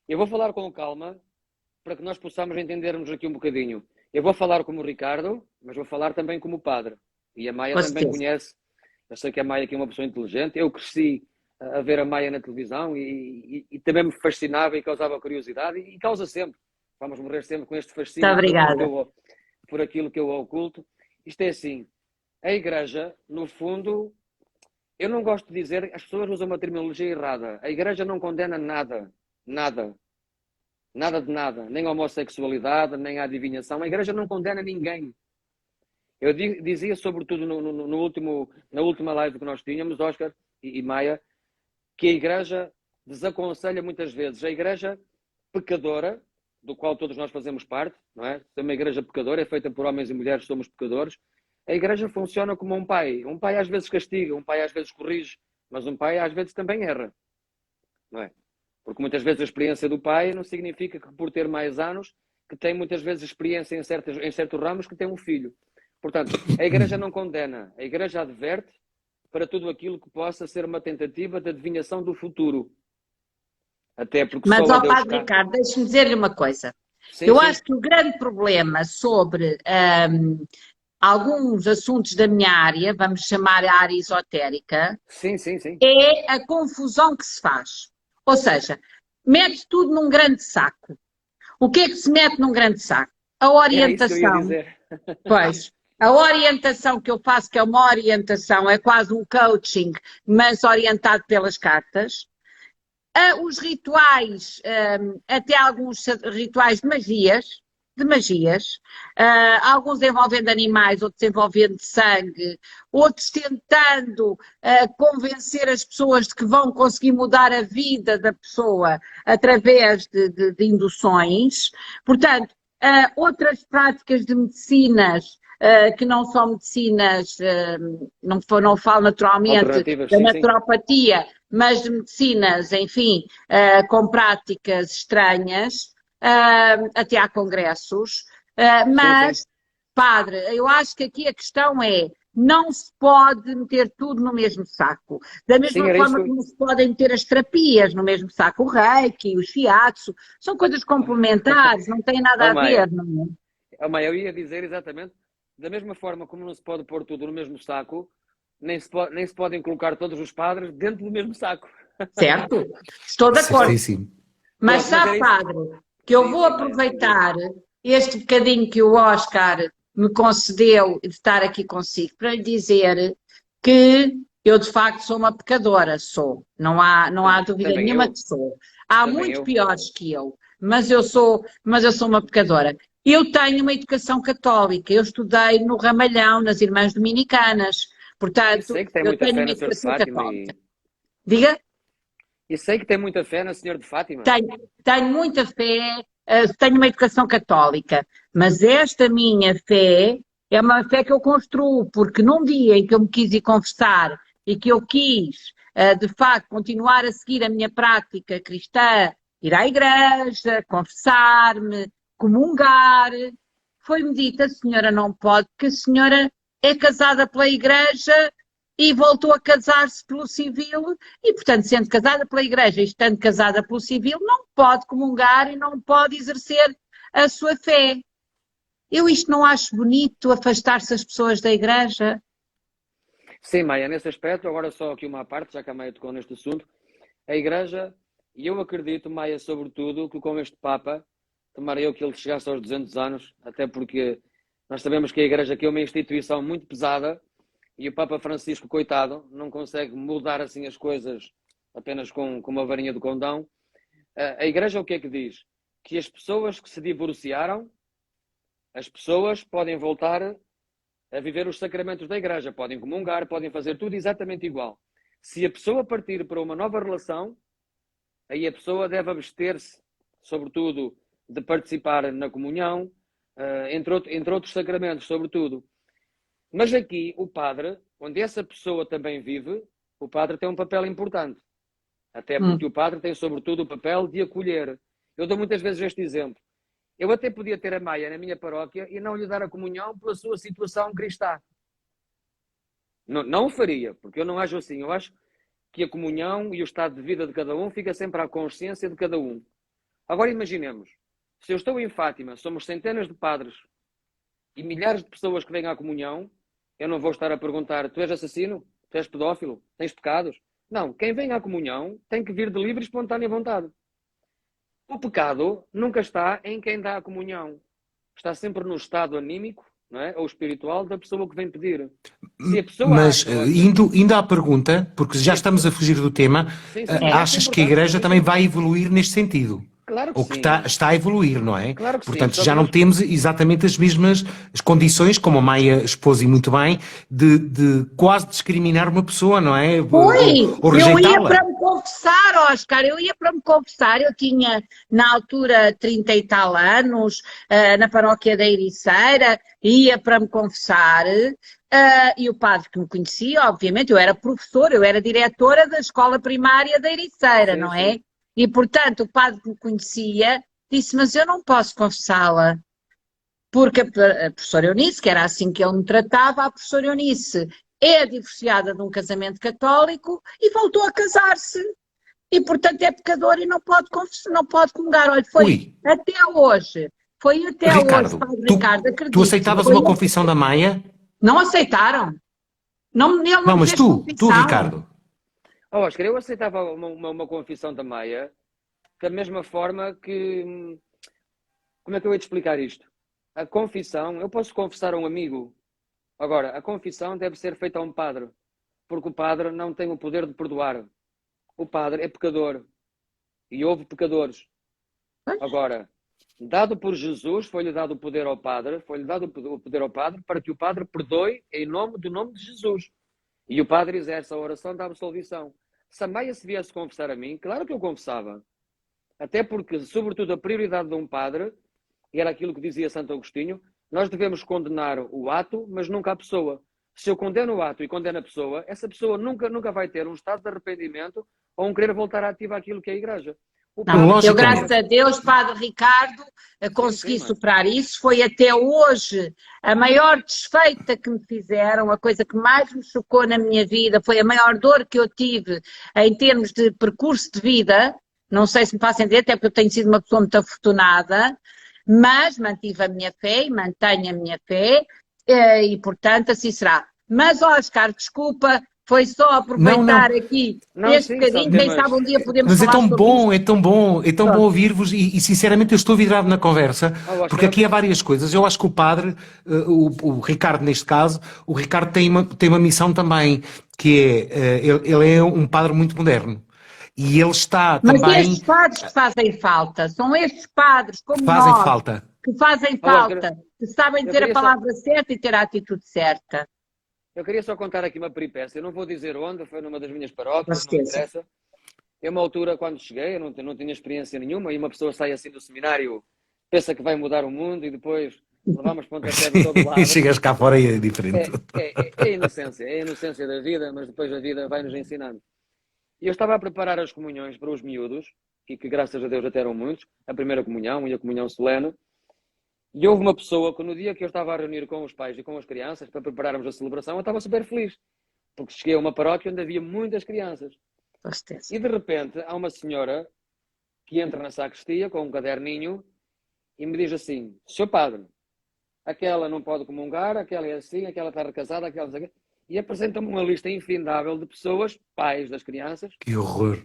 Eu vou falar com calma para que nós possamos entendermos aqui um bocadinho. Eu vou falar como o Ricardo, mas vou falar também como o padre. E a Maia Com também certeza. conhece. Eu sei que a Maia aqui é uma pessoa inteligente. Eu cresci a ver a Maia na televisão e também me fascinava e causava curiosidade e causa sempre. Vamos morrer sempre com este Muito fascínio obrigada. por aquilo que eu oculto. Isto é assim, a Igreja, no fundo, eu não gosto de dizer, as pessoas usam uma terminologia errada. A Igreja não condena nada, nada. Nada de nada, nem a homossexualidade, nem a adivinhação. A Igreja não condena ninguém. Eu dizia, sobretudo na última live que nós tínhamos, Oscar e Maia, que a Igreja desaconselha muitas vezes. A Igreja pecadora, do qual todos nós fazemos parte, não é? É uma Igreja pecadora, é feita por homens e mulheres, somos pecadores. A igreja funciona como um pai. Um pai às vezes castiga, um pai às vezes corrige, mas um pai às vezes também erra, não é? Porque muitas vezes a experiência do pai não significa que por ter mais anos, que tem muitas vezes experiência em certos ramos, que tem um filho. Portanto, a igreja não condena, a igreja adverte para tudo aquilo que possa ser uma tentativa de adivinhação do futuro. Até porque Mas, só a ó Deus Padre está. Ricardo, deixe-me dizer-lhe uma coisa. Sim, Eu sim. acho que o grande problema sobre alguns assuntos da minha área, vamos chamar a área esotérica, Sim, sim, sim. é a confusão que se faz. Ou seja, mete tudo num grande saco. O que é que se mete num grande saco? A Era isso que eu ia orientação. dizer. Pois, a orientação que eu faço, que é uma orientação, é quase um coaching, mas orientado pelas cartas. Os rituais, até alguns rituais de magias, alguns envolvendo animais, outros envolvendo sangue, outros tentando convencer as pessoas de que vão conseguir mudar a vida da pessoa através de induções. Portanto, outras práticas de medicinas que não são medicinas, não falo naturalmente Alternativas, da sim, sim. naturopatia, mas de medicinas, enfim, com práticas estranhas, até há congressos. Mas, Sim. padre, eu acho que aqui a questão é, não se pode meter tudo no mesmo saco. Da Sim, mesma era isso forma que que não se podem meter as terapias no mesmo saco, o reiki, o shiatsu, são coisas complementares, não têm nada Oh, a Maia. ver, não é? Oh, Maia, eu ia dizer exatamente, da mesma forma como não se pode pôr tudo no mesmo saco, nem se podem colocar todos os padres dentro do mesmo saco. Certo? Estou de acordo. Certíssimo. Mas Pronto, mas era sabe, isso. padre, que eu Sim, vou sim, Maia, aproveitar este bocadinho que o Oscar me concedeu de estar aqui consigo para lhe dizer que eu de facto sou uma pecadora, sou. Não há dúvida Também nenhuma eu. que sou. Há Também muito eu. piores que eu, mas eu sou uma pecadora. Eu tenho uma educação católica, eu estudei no Ramalhão, nas Irmãs Dominicanas, E portanto, sei que tem eu muita tenho fé uma na Senhora de educação Fátima católica. Diga? e sei que tem muita fé na Senhora de Fátima. Tenho muita fé, tenho uma educação católica, mas esta minha fé é uma fé que eu construo, porque num dia em que eu me quis ir confessar e que eu quis, de facto, continuar a seguir a minha prática cristã, ir à igreja, confessar-me, comungar, foi-me dito, a senhora não pode, porque a senhora é casada pela igreja e voltou a casar-se pelo civil e, portanto, sendo casada pela igreja e estando casada pelo civil, não pode comungar e não pode exercer a sua fé. Eu isto não acho bonito, afastar-se as pessoas da igreja. Sim, Maia, nesse aspecto, agora só aqui uma parte, já que a Maia tocou neste assunto, a Igreja, e eu acredito, Maia, sobretudo, que com este Papa, tomara eu que ele chegasse aos 200 anos, até porque nós sabemos que a Igreja aqui é uma instituição muito pesada, e o Papa Francisco, coitado, não consegue mudar assim as coisas apenas com uma varinha de condão. A Igreja o que é que diz? Que as pessoas que se divorciaram, as pessoas podem voltar a viver os sacramentos da Igreja, podem comungar, podem fazer tudo exatamente igual. Se a pessoa partir para uma nova relação, aí a pessoa deve abster-se, sobretudo, de participar na comunhão, entre outros sacramentos, sobretudo. Mas aqui, o padre, onde essa pessoa também vive, o padre tem um papel importante. Até porque o padre tem, sobretudo, o papel de acolher. Eu dou muitas vezes este exemplo. Eu até podia ter a Maia na minha paróquia e não lhe dar a comunhão pela sua situação cristã. Não o faria, porque eu não acho assim. Eu acho que a comunhão e o estado de vida de cada um fica sempre à consciência de cada um. Agora imaginemos, se eu estou em Fátima, somos centenas de padres e milhares de pessoas que vêm à comunhão, eu não vou estar a perguntar, tu és assassino? Tu és pedófilo? Tens pecados? Não, quem vem à comunhão tem que vir de livre e espontânea vontade. O pecado nunca está em quem dá a comunhão. Está sempre no estado anímico, não é? Ou espiritual da pessoa que vem pedir. Se a pessoa Mas acha, indo à pergunta, porque já estamos a fugir do tema, sim, mas achas que a Igreja também vai evoluir neste sentido? Claro que ou que sim. está a evoluir, não é? Claro que sim, Portanto, só já que não nós- temos exatamente as mesmas as condições, como a Maia expôs e muito bem, de quase discriminar uma pessoa, não é? Foi, Ou eu ia para rejeitá-la. me confessar, Oscar, eu ia para me confessar, eu tinha na altura 30 e tal anos, na paróquia da Ericeira, ia para me confessar, e o padre que me conhecia, obviamente, eu era professora, eu era diretora da escola primária da Ericeira, Sim, não é? sim. E portanto o padre que me conhecia disse, mas eu não posso confessá-la. Porque a professora Eunice, que era assim que ele me tratava, a professora Eunice é divorciada de um casamento católico e voltou a casar-se. E, portanto, é pecador e não pode, não pode comungar. Olha, Ui, foi até hoje, Ricardo, Padre Ricardo, tu acredite, aceitavas uma confissão da Maia? não aceitaram. Não, ele não Não, me mas fez tu, confissão. Ricardo. Oh, Oscar, eu aceitava uma confissão da Maia da mesma forma que. Como é que eu ia te explicar isto? A confissão, eu posso confessar a um amigo. Agora, a confissão deve ser feita a um padre, porque o padre não tem o poder de perdoar. O padre é pecador e houve pecadores. Agora, dado por Jesus, foi-lhe dado o poder ao padre, foi-lhe dado o poder ao padre para que o padre perdoe em nome do nome de Jesus. E o padre exerce a oração da absolvição. Se a Maia se viesse confessar a mim, claro que eu confessava. Até porque, sobretudo, a prioridade de um padre, e era aquilo que dizia Santo Agostinho, nós devemos condenar o ato, mas nunca a pessoa. Se eu condeno o ato e condeno a pessoa, essa pessoa nunca vai ter um estado de arrependimento ou um querer voltar ativo àquilo que é a Igreja. O Não, padre eu, tem graças Logicamente. a Deus, Padre Ricardo, consegui mas superar isso. Foi até hoje a maior desfeita que me fizeram, a coisa que mais me chocou na minha vida, foi a maior dor que eu tive em termos de percurso de vida. Não sei se me faço entender, até porque eu tenho sido uma pessoa muito afortunada, mas mantive a minha fé e mantenho a minha fé, e portanto assim será. Mas, Oscar, desculpa, foi só Não, não. aproveitar aqui não, este sim, são bocadinho, quem temas. sabe um dia podemos Mas é falar tão sobre isto. bom, é tão bom, é tão bom Pronto. ouvir-vos e, sinceramente eu estou vidrado na conversa, Oh, porque Oscar, aqui há várias coisas. Eu acho que o padre, o Ricardo neste caso, o Ricardo tem uma missão também, que é, ele é um padre muito moderno. E ele está Mas também, estes padres que fazem falta, são estes padres que como fazem nós, falta. que fazem oh, Oscar, falta, que sabem eu ter a queria só, palavra certa e ter a atitude certa. eu queria só contar aqui uma peripécia. Eu não vou dizer onde, foi numa das minhas Com paróquias, não certeza. interessa. É uma altura, quando cheguei, eu não tinha experiência nenhuma, e uma pessoa sai assim do seminário, pensa que vai mudar o mundo, e depois levamos pontapé de todo E lado. chegas cá fora e é diferente. É a inocência da vida, mas depois a vida vai-nos ensinando. E eu estava a preparar as comunhões para os miúdos, e que graças a Deus até eram muitos, a primeira comunhão e a comunhão solene, e houve uma pessoa que no dia que eu estava a reunir com os pais e com as crianças para prepararmos a celebração, eu estava super feliz, porque cheguei a uma paróquia onde havia muitas crianças. Com certeza. E de repente há uma senhora que entra na sacristia com um caderninho e me diz assim: Seu padre, aquela não pode comungar, aquela é assim, aquela está recasada, aquela não sei o quê. E apresenta-me uma lista infindável de pessoas, pais das crianças, Que horror.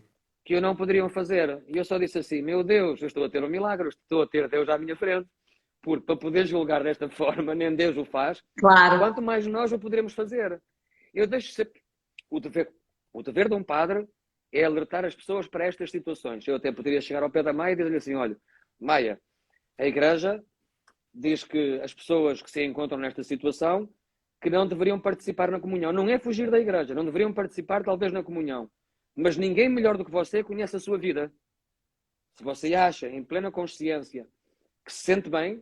que eu não poderiam fazer. E eu só disse assim: Meu Deus, eu estou a ter um milagre, estou a ter Deus à minha frente. Porque para poder julgar desta forma, nem Deus o faz, Claro. quanto mais nós o poderemos fazer. Eu deixo sempre. O dever de um padre é alertar as pessoas para estas situações. Eu até poderia chegar ao pé da Maia e dizer-lhe assim: olha, Maia, a Igreja diz que as pessoas que se encontram nesta situação que não deveriam participar na comunhão. Não é fugir da Igreja, não deveriam participar talvez na comunhão. Mas ninguém melhor do que você conhece a sua vida. Se você acha, em plena consciência, que se sente bem,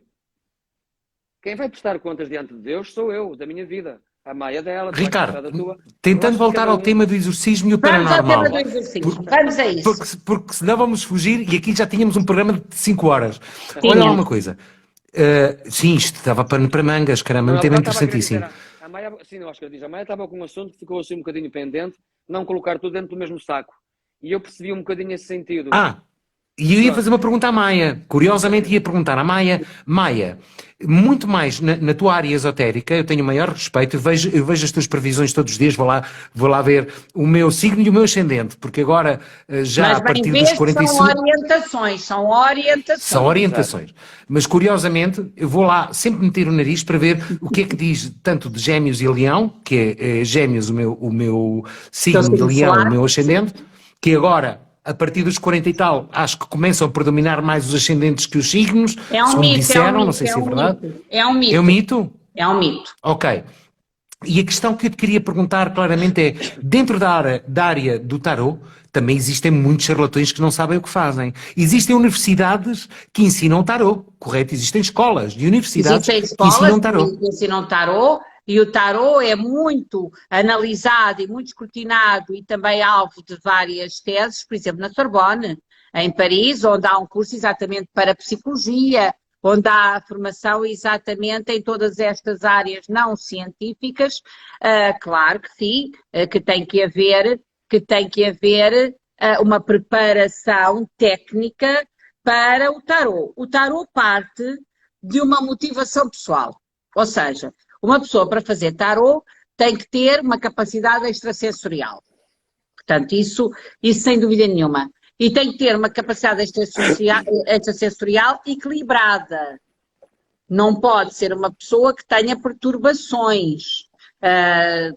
quem vai prestar contas diante de Deus sou eu, da minha vida. A Maia dela, tu vais prestar da Ricardo, tua. Eu tentando acho que voltar cada ao um... tema do exorcismo e o Vamos ao tema paranormal. do exercício. Vamos a isso. Porque senão vamos fugir e aqui já tínhamos um programa de 5 horas. Olha lá Tinha. uma coisa. Sim, isto estava pano para mangas, caramba, Não, um tema ela estava a querer interessantíssimo. dizer, a Maia, sim, eu acho que ele diz, a Maia estava com um assunto que ficou assim um bocadinho pendente, não colocar tudo dentro do mesmo saco. E eu percebi um bocadinho esse sentido. E eu ia Pronto. fazer uma pergunta à Maia. Curiosamente ia perguntar à Maia, Maia, muito mais na tua área esotérica, eu tenho o maior respeito, eu vejo as tuas previsões todos os dias, vou lá ver o meu signo e o meu ascendente, porque agora já Mas a bem partir dos vês que 45... são orientações, são orientações. São orientações. Mas, curiosamente, eu vou lá sempre meter o nariz para ver o que é que diz tanto de Gêmeos e Leão, que é Gêmeos o meu signo de signo Leão, solar. o meu ascendente, que agora a partir dos 40 e tal, acho que começam a predominar mais os ascendentes que os signos, É um segundo mito, disseram, não sei se é verdade. mito. É um É um mito. mito? É um mito. Ok. E a questão que eu te queria perguntar claramente é, dentro da área do tarot, também existem muitos charlatões que não sabem o que fazem. Existem universidades que ensinam tarot, correto? Existem escolas de universidades Existem que ensinam escolas tarot. que ensinam tarô e o tarô é muito analisado e muito escrutinado e também alvo de várias teses, por exemplo, na Sorbonne, em Paris, onde há um curso exatamente para psicologia, onde há formação exatamente em todas estas áreas não científicas. Claro que sim, que tem que haver uma preparação técnica para o tarô. O tarô parte de uma motivação pessoal. Ou seja, uma pessoa para fazer tarô tem que ter uma capacidade extrasensorial. Portanto, isso sem dúvida nenhuma. E tem que ter uma capacidade extrasensorial equilibrada. Não pode ser uma pessoa que tenha perturbações.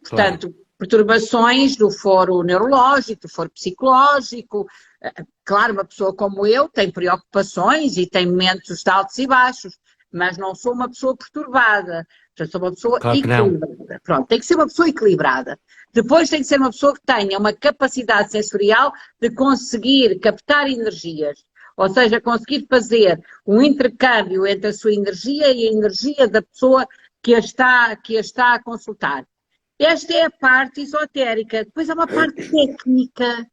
Portanto, perturbações do foro neurológico, do foro psicológico. Claro, uma pessoa como eu tem preocupações e tem momentos de altos e baixos, mas não sou uma pessoa perturbada. Portanto, sou uma pessoa equilibrada. Pronto, tem que ser uma pessoa equilibrada. Depois tem que ser uma pessoa que tenha uma capacidade sensorial de conseguir captar energias. Ou seja, conseguir fazer um intercâmbio entre a sua energia e a energia da pessoa que a está a consultar. Esta é a parte esotérica. Depois há uma parte técnica,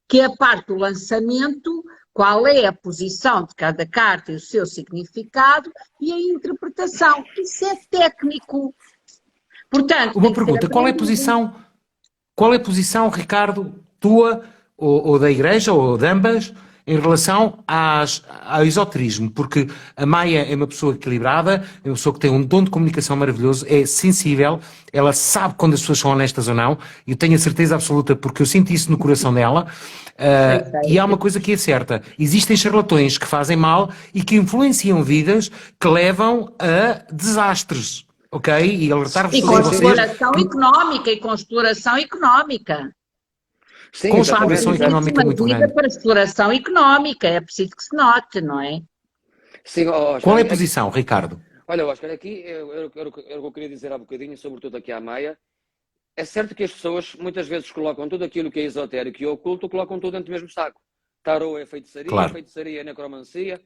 que é a parte do lançamento, qual é a posição de cada carta e o seu significado, e a interpretação. Isso é técnico. Portanto, uma pergunta, qual é a posição, Ricardo, tua ou da Igreja, ou de ambas, em relação ao esoterismo? Porque a Maia é uma pessoa equilibrada, é uma pessoa que tem um dom de comunicação maravilhoso, é sensível, ela sabe quando as pessoas são honestas ou não, e eu tenho a certeza absoluta, porque eu sinto isso no coração dela. E há uma coisa que é certa, existem charlatões que fazem mal e que influenciam vidas que levam a desastres, ok? E alertar-vos com exploração económica. Sim, com exploração económica muito grande. Para exploração económica, é preciso que se note, não é? Sim, Oscar, qual é a posição, Ricardo? Olha, Oscar, aqui eu queria dizer há bocadinho, sobretudo aqui à Maia. É certo que as pessoas muitas vezes colocam tudo aquilo que é esotérico e oculto, colocam tudo dentro do mesmo saco. Tarô é feitiçaria, claro. Feitiçaria é necromancia.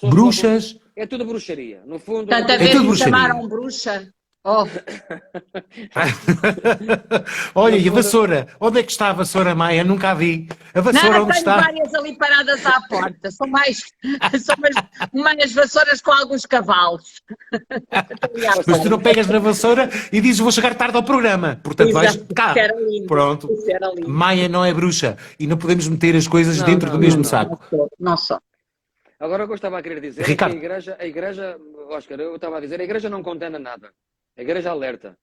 Bruxas. É tudo bruxaria. No fundo, Tanta vez me chamaram bruxa. Oh. Olha, e a vassoura? Onde é que está a vassoura, Maia? Nunca a vi. A vassoura onde está? Tenho várias ali paradas à porta. São mais vassouras com alguns cavalos. Mas tu não pegas na vassoura e dizes vou chegar tarde ao programa. Portanto, vais cá. Pronto. Maia não é bruxa. E não podemos meter as coisas dentro do mesmo saco. Não só. Agora o que eu estava a querer dizer Ricardo. É que a igreja, Oscar, eu estava a dizer, a igreja não condena nada. A igreja alerta.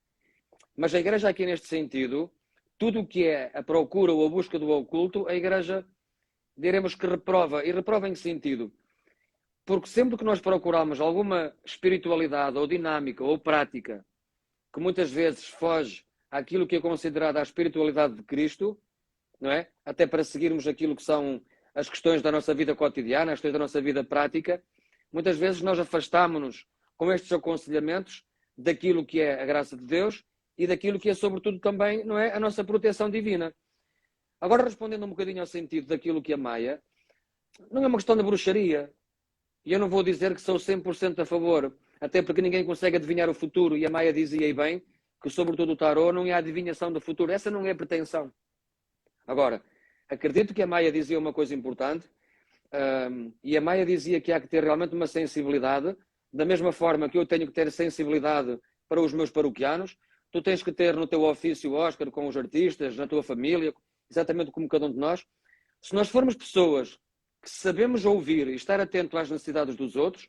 Mas a igreja aqui neste sentido, tudo o que é a procura ou a busca do oculto, a igreja, diremos que reprova. E reprova em que sentido? Porque sempre que nós procuramos alguma espiritualidade ou dinâmica ou prática que muitas vezes foge àquilo que é considerado a espiritualidade de Cristo, não é? Até para seguirmos aquilo que são as questões da nossa vida cotidiana, as questões da nossa vida prática, muitas vezes nós afastamos-nos com estes aconselhamentos daquilo que é a graça de Deus e daquilo que é, sobretudo, também, não é, a nossa proteção divina. Agora, respondendo um bocadinho ao sentido daquilo que é Maia, não é uma questão de bruxaria. E eu não vou dizer que sou 100% a favor, até porque ninguém consegue adivinhar o futuro, e a Maia dizia aí bem que, sobretudo, o tarô não é a adivinhação do futuro. Essa não é a pretensão. Agora, acredito que a Maia dizia uma coisa importante, e a Maia dizia que há que ter realmente uma sensibilidade, da mesma forma que eu tenho que ter sensibilidade para os meus paroquianos, tu tens que ter no teu ofício, Oscar, com os artistas, na tua família, exatamente como cada um de nós. Se nós formos pessoas que sabemos ouvir e estar atento às necessidades dos outros,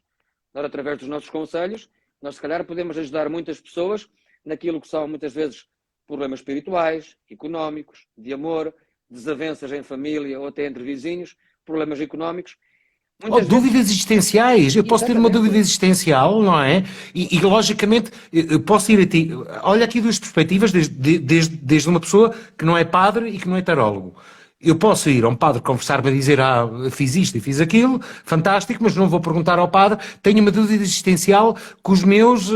através dos nossos conselhos, nós se calhar podemos ajudar muitas pessoas naquilo que são muitas vezes problemas espirituais, económicos, de amor, desavenças em família ou até entre vizinhos, problemas económicos. Dúvidas existenciais. Eu posso ter uma dúvida existencial, não é? E logicamente, eu posso ir a ti. Olha aqui duas perspectivas, desde uma pessoa que não é padre e que não é tarólogo. Eu posso ir a um padre conversar-me a dizer, fiz isto e fiz aquilo, fantástico, mas não vou perguntar ao padre, tenho uma dúvida existencial que os meus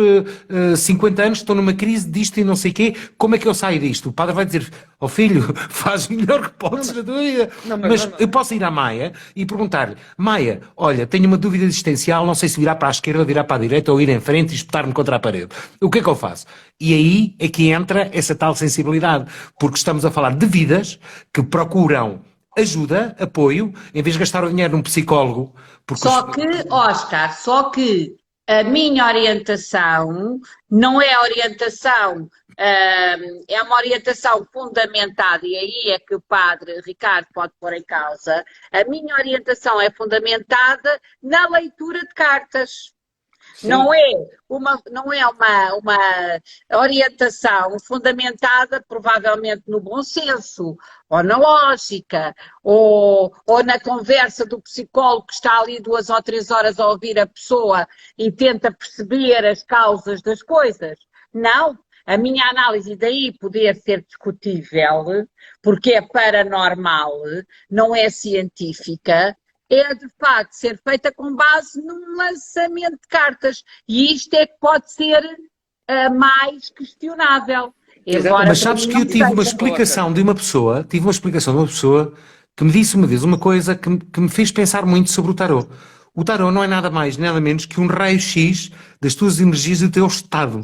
50 anos estão numa crise disto e não sei o quê, como é que eu saio disto? O padre vai dizer, filho, faz o melhor que podes na dúvida. Mas eu posso ir à Maia e perguntar-lhe, Maia, olha, tenho uma dúvida existencial, não sei se virar para a esquerda, virar para a direita ou ir em frente e espetar-me contra a parede. O que é que eu faço? E aí é que entra essa tal sensibilidade, porque estamos a falar de vidas que procuram ajuda, apoio, em vez de gastar o dinheiro num psicólogo. Só que a minha orientação não é orientação, é uma orientação fundamentada, e aí é que o padre Ricardo pode pôr em causa, a minha orientação é fundamentada na leitura de cartas. Não é uma orientação fundamentada provavelmente no bom senso, ou na lógica, ou na conversa do psicólogo que está ali 2 ou 3 horas a ouvir a pessoa e tenta perceber as causas das coisas. Não, a minha análise daí poder ser discutível, porque é paranormal, não é científica, é de facto ser feita com base num lançamento de cartas. E isto é que pode ser mais questionável. Mas sabes que eu tive uma explicação de uma pessoa, que me disse uma vez uma coisa que me fez pensar muito sobre o tarot. O tarot não é nada mais, nada menos que um raio-x das tuas energias do teu estado.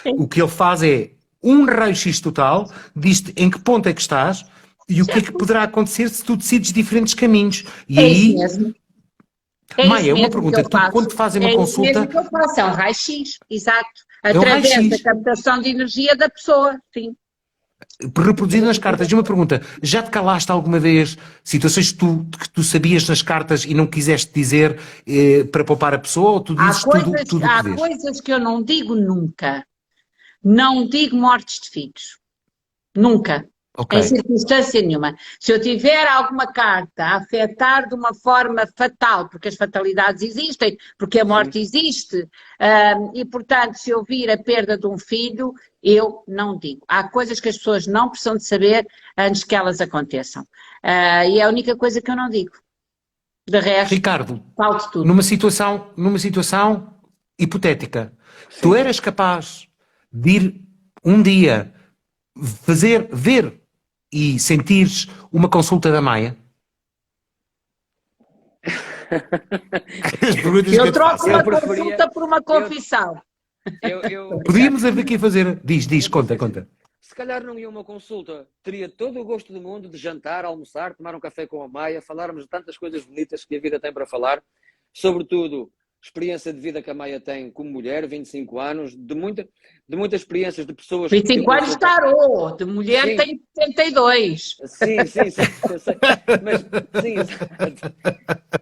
Sim. O que ele faz é um raio-x total, diz-te em que ponto é que estás, e o que é que poderá acontecer se tu decides diferentes caminhos? E aí, Maia, uma pergunta, quando te fazem uma consulta... É isso mesmo que eu faço, é um raio-x, exato, através da captação de energia da pessoa, sim. Reproduzido nas cartas. E uma pergunta, já te calaste alguma vez situações que tu sabias nas cartas e não quiseste dizer para poupar a pessoa, ou tu dizes tudo o que há coisas que eu não digo nunca. Não digo mortes de filhos. Nunca. Okay. Em circunstância nenhuma. Se eu tiver alguma carta a afetar de uma forma fatal, porque as fatalidades existem, porque a morte existe, e portanto se eu vir a perda de um filho, eu não digo. Há coisas que as pessoas não precisam de saber antes que elas aconteçam. E é a única coisa que eu não digo. De resto, Ricardo, falo de tudo. Numa situação hipotética, tu eras capaz de ir um dia ver e sentires uma consulta da Maia? Eu troco uma consulta por uma confissão. Podíamos haver aqui a fazer... Diz, conta. Se calhar não ia uma consulta, teria todo o gosto do mundo de jantar, almoçar, tomar um café com a Maia, falarmos de tantas coisas bonitas que a vida tem para falar, sobretudo experiência de vida que a Maia tem como mulher, 25 anos, de muitas experiências de pessoas... 25 anos tarô, de mulher sim. Tem 72. Sim, eu sei. Mas, sim,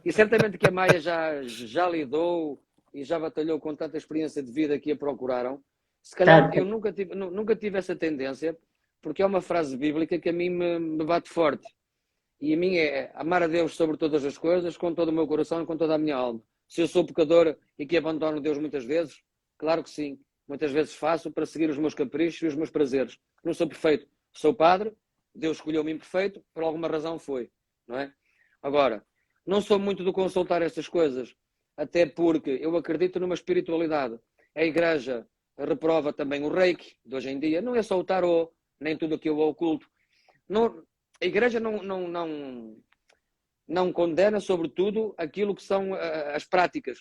e certamente que a Maia já lidou e já batalhou com tanta experiência de vida que a procuraram. Se calhar eu nunca tive essa tendência, porque é uma frase bíblica que a mim me bate forte. E a mim é amar a Deus sobre todas as coisas, com todo o meu coração e com toda a minha alma. Se eu sou pecador e que abandono Deus muitas vezes, claro que sim. Muitas vezes faço para seguir os meus caprichos e os meus prazeres. Não sou perfeito. Sou padre, Deus escolheu-me imperfeito, por alguma razão foi, não é? Agora, não sou muito de consultar estas coisas, até porque eu acredito numa espiritualidade. A Igreja reprova também o Reiki, de hoje em dia. Não é só o tarô, nem tudo aquilo ao oculto. Não, a Igreja não condena, sobretudo, aquilo que são as práticas,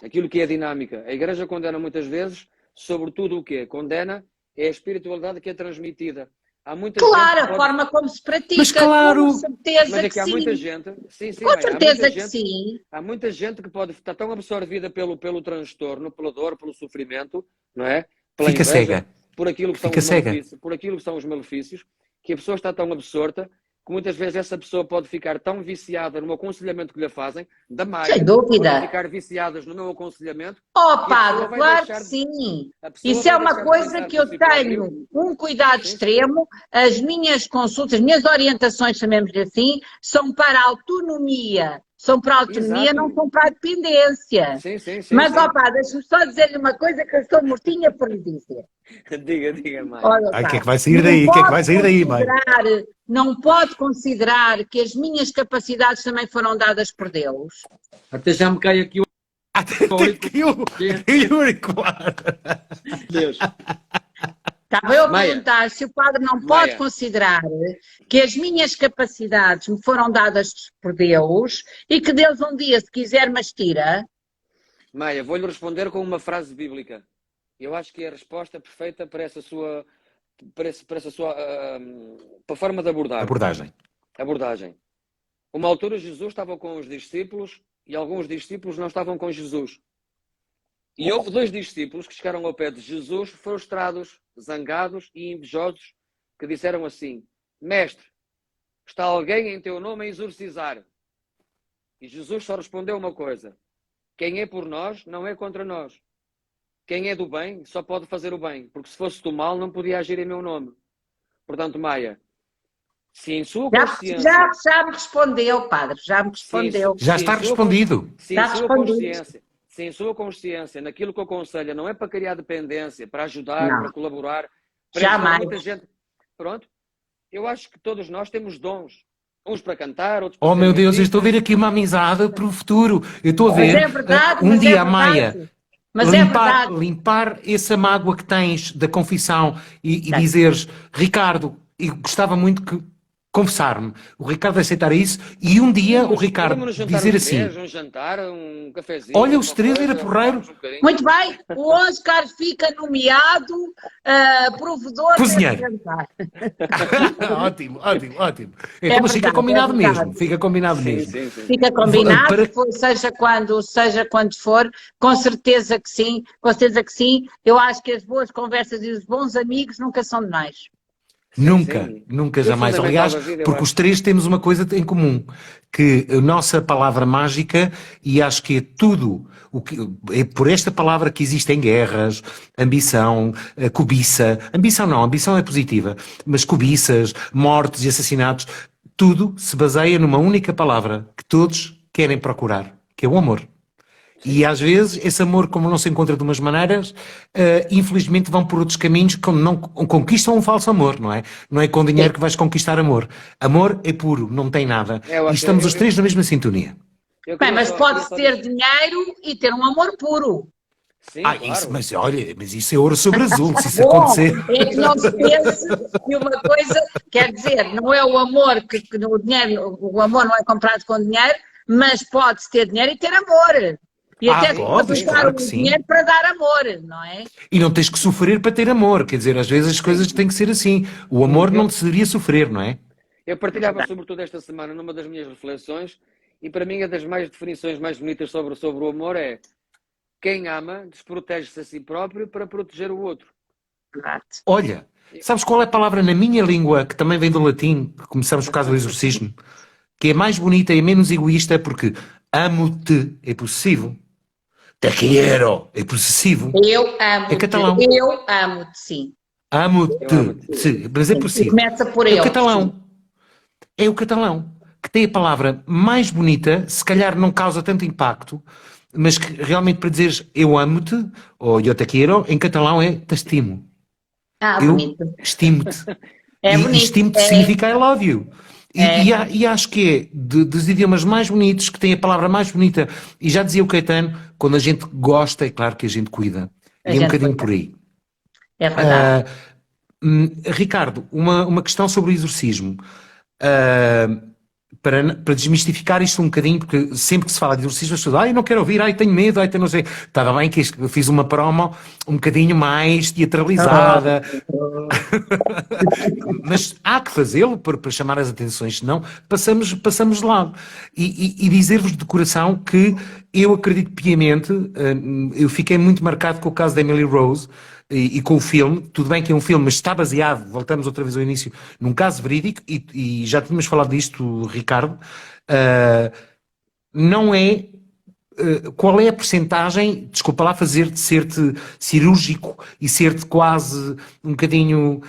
aquilo que é dinâmica. A Igreja condena muitas vezes, sobretudo o quê? Condena é a espiritualidade que é transmitida. Há muita claro, a forma como se pratica, mas claro, com certeza mas é que há sim. Muita gente, sim, com certeza que sim. Há muita gente que pode estar tão absorvida pelo transtorno, pela dor, pelo sofrimento, não é? Pela Fica inveja, cega. Por aquilo que são os malefícios, que a pessoa está tão absorta que muitas vezes essa pessoa pode ficar tão viciada no aconselhamento que lhe fazem, da Maia, sem dúvida. Pode ficar viciadas no meu aconselhamento. Padre, claro que sim. Isso é uma coisa que eu tenho um cuidado extremo. As minhas consultas, as minhas orientações, chamemos-lhe assim, são para a autonomia. São para a autonomia, não são para a dependência. Sim, mas, padre, deixa-me só dizer-lhe uma coisa que eu estou mortinha por lhe dizer. Diga, Maia. O que é que vai sair daí? O que é que vai sair daí, Maia? não pode considerar que as minhas capacidades também foram dadas por Deus? Até já me cai aqui o Até que o auricular. Deus. Estava eu a Maia. perguntar se o padre não pode Maia. considerar que as minhas capacidades me foram dadas por Deus e que Deus um dia, se quiser, me as tira. Maia, vou-lhe responder com uma frase bíblica. Eu acho que é a resposta perfeita para essa sua, para essa sua para a forma de abordagem. Uma altura Jesus estava com os discípulos e alguns discípulos não estavam com Jesus. E houve 2 discípulos que chegaram ao pé de Jesus, frustrados, zangados e invejosos, que disseram assim: Mestre, está alguém em teu nome a exorcizar? E Jesus só respondeu uma coisa: quem é por nós não é contra nós. Quem é do bem só pode fazer o bem, porque se fosse do mal não podia agir em meu nome. Portanto, Maia, se em sua consciência... Já me respondeu, padre, já me respondeu. Já está respondido. Se em sua consciência, naquilo que eu aconselho, não é para criar dependência, para ajudar, Não. para colaborar, para Jamais. ajudar muita gente. Pronto. Eu acho que todos nós temos dons. Uns para cantar, outros para Oh ser meu Deus, eu artistas. estou a ver aqui uma amizade para o futuro. Eu estou a Mas ver é verdade, um mas dia é a Maia verdade. Mas é verdade. limpar essa mágoa que tens da confissão e Certo. dizeres, Ricardo, eu gostava muito que confessar-me. O Ricardo aceitar isso e um dia o Ricardo Podemos nos juntar dizer os assim, três, um jantar, um cafezinho. olha, os uma três coisa, era porreiro. falarmos um bocadinho. Muito bem, o Oscar fica nomeado provedor Cozinheiro. deste jantar. Ótimo. Então, mas fica verdade, combinado é verdade. mesmo. Fica combinado Sim, mesmo. sim, sim. Fica combinado, Para- seja quando for, com certeza que sim, com certeza que sim. Eu acho que as boas conversas e os bons amigos nunca são demais. Nunca, Sim. nunca, O jamais. fundamental Aliás, da vida, eu porque acho. os três temos uma coisa em comum, que a nossa palavra mágica, e acho que é tudo, é por esta palavra que existem guerras, ambição, cobiça, ambição é positiva, mas cobiças, mortes e assassinatos, tudo se baseia numa única palavra que todos querem procurar, que é o amor. E às vezes esse amor, como não se encontra de umas maneiras, infelizmente vão por outros caminhos que não conquistam um falso amor, não é? Não é com dinheiro que vais conquistar amor. Amor é puro, não tem nada. Eu E acho- estamos eu- os três na mesma sintonia. Eu Bem, queria mas só- pode-se queria ter só- dinheiro e ter um amor puro. Sim, Ah, claro. isso, mas olha, mas isso é ouro sobre azul, se isso Bom, acontecer. é que não se pense que uma coisa, quer dizer, não é o amor que o dinheiro, o amor não é comprado com dinheiro, mas pode-se ter dinheiro e ter amor. E até pode, usar claro o que sim. dinheiro para dar amor, não é? E não tens que sofrer para ter amor, quer dizer, às vezes as coisas têm que ser assim. O amor não se deveria sofrer, não é? Eu partilhava sobretudo esta semana numa das minhas reflexões e para mim uma das definições mais bonitas sobre o amor é: quem ama desprotege-se a si próprio para proteger o outro. Exato. Olha, sabes qual é a palavra na minha língua, que também vem do latim, que começamos por causa do exorcismo, que é mais bonita e menos egoísta porque amo-te é possessivo, te quiero é possessivo, Eu amo-te. É catalão. Eu amo-te, sim. amo-te, Eu amo-te. sim, mas é E possessivo. começa por É eu. o catalão. É o catalão, que tem a palavra mais bonita, se calhar não causa tanto impacto, mas que realmente para dizeres eu amo-te, ou eu te quiero, em catalão é te estimo. Ah, Eu bonito. estimo-te. É E bonito. estimo-te É. significa I love you. É. E acho que é dos idiomas mais bonitos, que tem a palavra mais bonita. E já dizia o Caetano, quando a gente gosta, é claro que a gente cuida. A E é um gente bocadinho cuida. por aí. É verdade. Ricardo, uma questão sobre o exorcismo. Para desmistificar isto um bocadinho, porque sempre que se fala de exorcismo, as pessoas, eu não quero ouvir, tenho medo, tenho não sei. Estava bem que eu fiz uma promo um bocadinho mais teatralizada, mas há que fazê-lo para chamar as atenções, senão passamos de lado. E dizer-vos de coração que eu acredito piamente, eu fiquei muito marcado com o caso da Emily Rose, e com o filme, tudo bem que é um filme, mas está baseado, voltamos outra vez ao início, num caso verídico, e já tínhamos falado disto, Ricardo, não é, qual é a percentagem, desculpa lá de ser-te cirúrgico e ser-te quase um bocadinho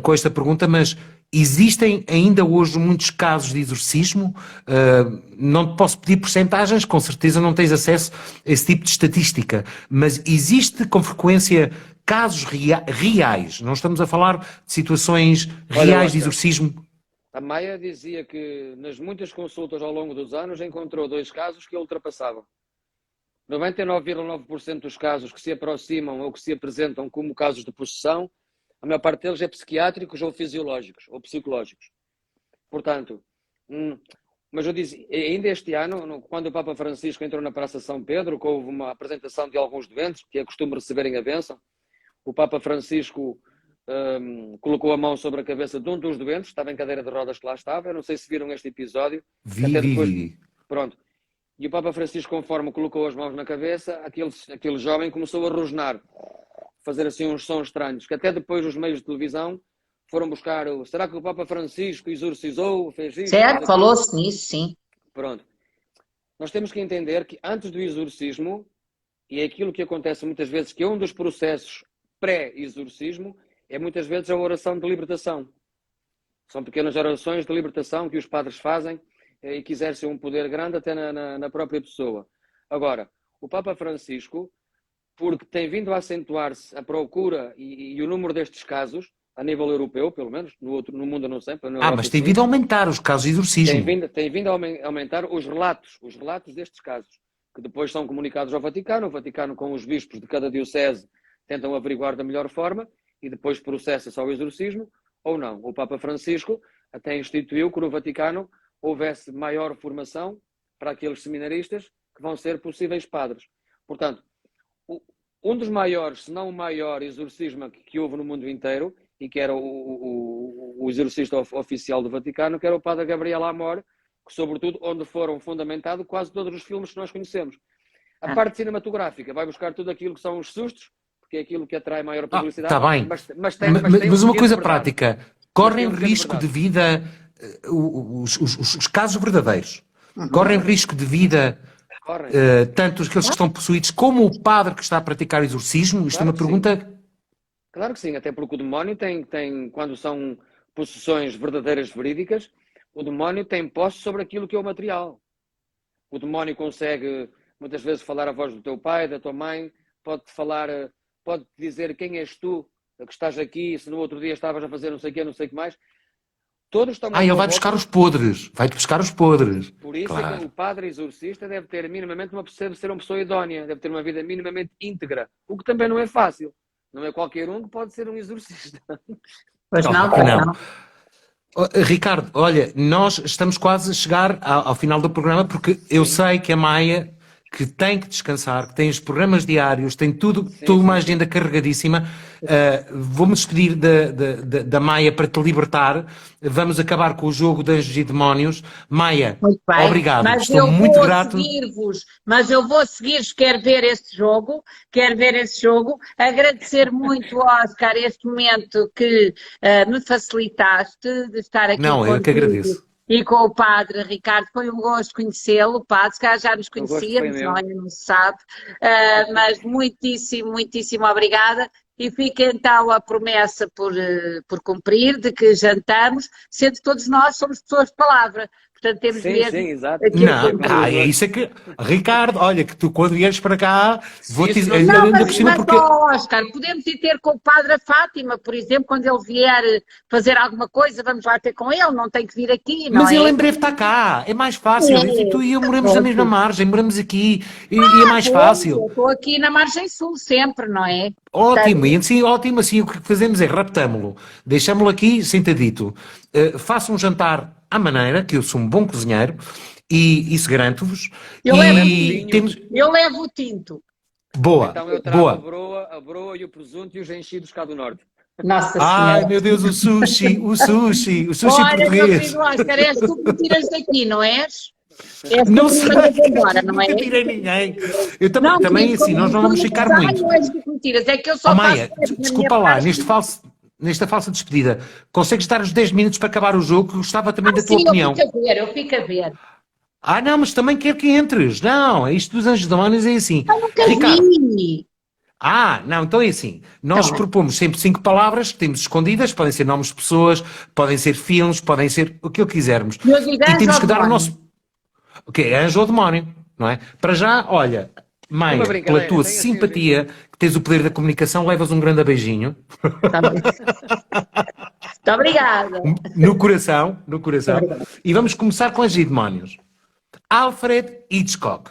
com esta pergunta, mas existem ainda hoje muitos casos de exorcismo? Não te posso pedir percentagens, com certeza não tens acesso a esse tipo de estatística, mas existe com frequência casos reais, não estamos a falar de situações Olha, reais de Oscar, exorcismo? A Maia dizia que nas muitas consultas ao longo dos anos encontrou 2 casos que a ultrapassavam. 99,9% dos casos que se aproximam ou que se apresentam como casos de possessão, a maior parte deles é psiquiátricos ou fisiológicos ou psicológicos. Portanto, mas eu disse, ainda este ano, quando o Papa Francisco entrou na Praça São Pedro, que houve uma apresentação de alguns doentes, que é costume receberem a bênção, o Papa Francisco colocou a mão sobre a cabeça de um dos doentes, estava em cadeira de rodas que lá estava, eu não sei se viram este episódio. Vi. Pronto. E o Papa Francisco, conforme colocou as mãos na cabeça, aquele jovem começou a rosnar, fazer assim uns sons estranhos, que até depois os meios de televisão foram buscar será que o Papa Francisco exorcizou, fez isso? Certo, falou-se nisso, sim. Pronto. Nós temos que entender que antes do exorcismo, e é aquilo que acontece muitas vezes, que é um dos processos pré-exorcismo, é muitas vezes a oração de libertação. São pequenas orações de libertação que os padres fazem e que exercem um poder grande até na própria pessoa. Agora, o Papa Francisco, porque tem vindo a acentuar-se a procura e o número destes casos, a nível europeu, pelo menos, no mundo eu não sei. Mas tem vindo a aumentar os casos de exorcismo. Tem vindo a aumentar os relatos destes casos, que depois são comunicados ao Vaticano. O Vaticano, com os bispos de cada diocese, tentam averiguar da melhor forma e depois processa-se ao exorcismo, ou não. O Papa Francisco até instituiu que no Vaticano houvesse maior formação para aqueles seminaristas que vão ser possíveis padres. Portanto, um dos maiores, se não o maior exorcismo que houve no mundo inteiro, e que era o exorcista oficial do Vaticano, que era o padre Gabriel Amor, que sobretudo onde foram fundamentados quase todos os filmes que nós conhecemos. A parte cinematográfica vai buscar tudo aquilo que são os sustos, porque é aquilo que atrai maior publicidade. Está bem. Mas uma coisa prática, correm risco de vida os casos verdadeiros. Correm risco de vida tanto aqueles que estão possuídos como o padre que está a praticar exorcismo? Isto é uma pergunta... Claro que sim, até porque o demónio tem, quando são possessões verdadeiras, verídicas, o demónio tem posse sobre aquilo que é o material. O demónio consegue, muitas vezes, falar a voz do teu pai, da tua mãe, pode dizer quem és tu, que estás aqui, se no outro dia estavas a fazer não sei o que, não sei o que mais. Todos estão... ele vai buscar os podres. Vai-te buscar os podres. Por isso é que o padre exorcista deve ter minimamente ser uma pessoa idónea, deve ter uma vida minimamente íntegra, o que também não é fácil. Não é qualquer um que pode ser um exorcista. Pois não. Ricardo, olha, nós estamos quase a chegar ao final do programa, porque eu sei que a Maia, que tem que descansar, que tem os programas diários, tem toda uma agenda carregadíssima. Vou-me despedir da Maia para te libertar. Vamos acabar com o jogo de Anjos e Demónios. Maia, obrigado. Estou muito grato. Mas eu vou seguir-vos, quero ver esse jogo. Agradecer muito, Oscar, este momento que me facilitaste de estar aqui. Não, eu que agradeço. E com o padre Ricardo, foi um gosto conhecê-lo, padre, se calhar já nos conhecíamos, não se sabe, mas muitíssimo, muitíssimo obrigada. E fica então a promessa por cumprir, de que jantamos, sendo que todos nós somos pessoas de palavra. Portanto, temos mesmo... Sim, exato. É isso é que... Ricardo, olha, que tu quando vieres para cá, vou-te dizer... Oscar, podemos ir ter com o padre Fátima, por exemplo, quando ele vier fazer alguma coisa, vamos lá ter com ele, não tem que vir aqui, não Mas ele em breve está cá, é mais fácil. Tu e eu moramos na mesma margem, moramos aqui, e é mais fácil. Eu estou aqui na margem sul sempre, não é? Ótimo, e assim, ótimo, assim o que fazemos é raptamo-lo, deixamos-lo aqui sentadito, faço um jantar à maneira, que eu sou um bom cozinheiro, e isso garanto-vos. Eu levo o tinto. Boa, então eu trago a broa e o presunto e os enchidos cá do norte. Nossa Senhora. Ai, meu Deus, o sushi português. Olha, meu filho Oscar, és tu que me tiras daqui, não és? Não sei, embora, não é? Nunca tirei ninguém. Eu também assim, nós não vamos ficar muito. É que eu só Maia, desculpa lá, nesta falsa despedida, consegues dar os 10 minutos para acabar o jogo? Gostava também da tua opinião. Eu fico a ver. Não, mas também quero que entres. Não, isto dos Anjos e Demónios é assim. Eu nunca vi. Não, então é assim. Nós propomos sempre 5 palavras que temos escondidas, podem ser nomes de pessoas, podem ser filmes, podem ser o que quisermos. E temos que dar o nosso... O que é anjo ou demónio, não é? Para já, olha, Maia, pela tua simpatia, que tens o poder da comunicação, levas um grande beijinho. Muito obrigada. No coração, no coração. Obrigada. E vamos começar com Anjos e Demónios. Alfred Hitchcock.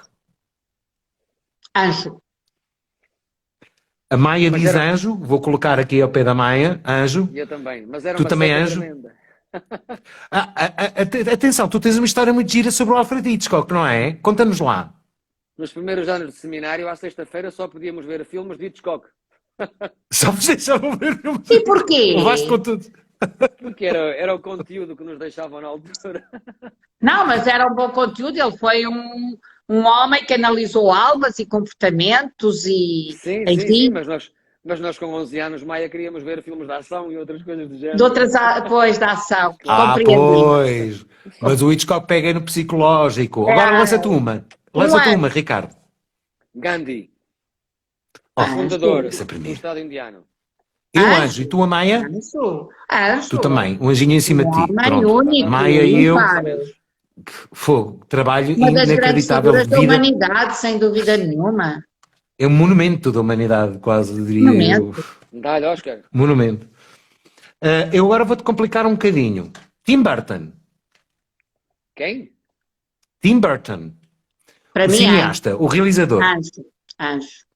Anjo. A Maia Mas diz era- anjo, vou colocar aqui ao pé da Maia, anjo. E eu também. Mas era Tu uma também, seca Anjo? tremenda. Atenção, tu tens uma história muito gira sobre o Alfred Hitchcock, não é? Conta-nos lá. Nos primeiros anos de seminário, à sexta-feira, só podíamos ver filmes de Hitchcock. Só vocês já vão ver. E porquê? Levaste com tudo. Porque era o conteúdo que nos deixavam na altura. Não, mas era um bom conteúdo. Ele foi um homem que analisou almas e comportamentos e, Sim, enfim, mas nós com 11 anos, Maia, queríamos ver filmes de ação e outras coisas do género. de outras depois da ação. Ah, Compreendi. pois. Mas o Hitchcock pega no psicológico. Agora lança-te uma. Lança-te uma, Ricardo. Gandhi, Oh, fundador essa é para do mim. Estado Indiano. Eu, Anjo. Anjo, e tu, a Maia? Anjo. Tu também. Um anjinho em cima de ti. Homem Pronto. único, Maia e eu, impar. fogo. Trabalho Uma das grandes inacreditável figuras de da vida. humanidade, sem dúvida nenhuma. É um monumento da humanidade, quase, diria eu. Monumento. Dá-lhe, Oscar. Monumento. Eu agora vou-te complicar um bocadinho. Tim Burton. Quem? Tim Burton. Para O mim, cineasta, o realizador. anjo. Anjo.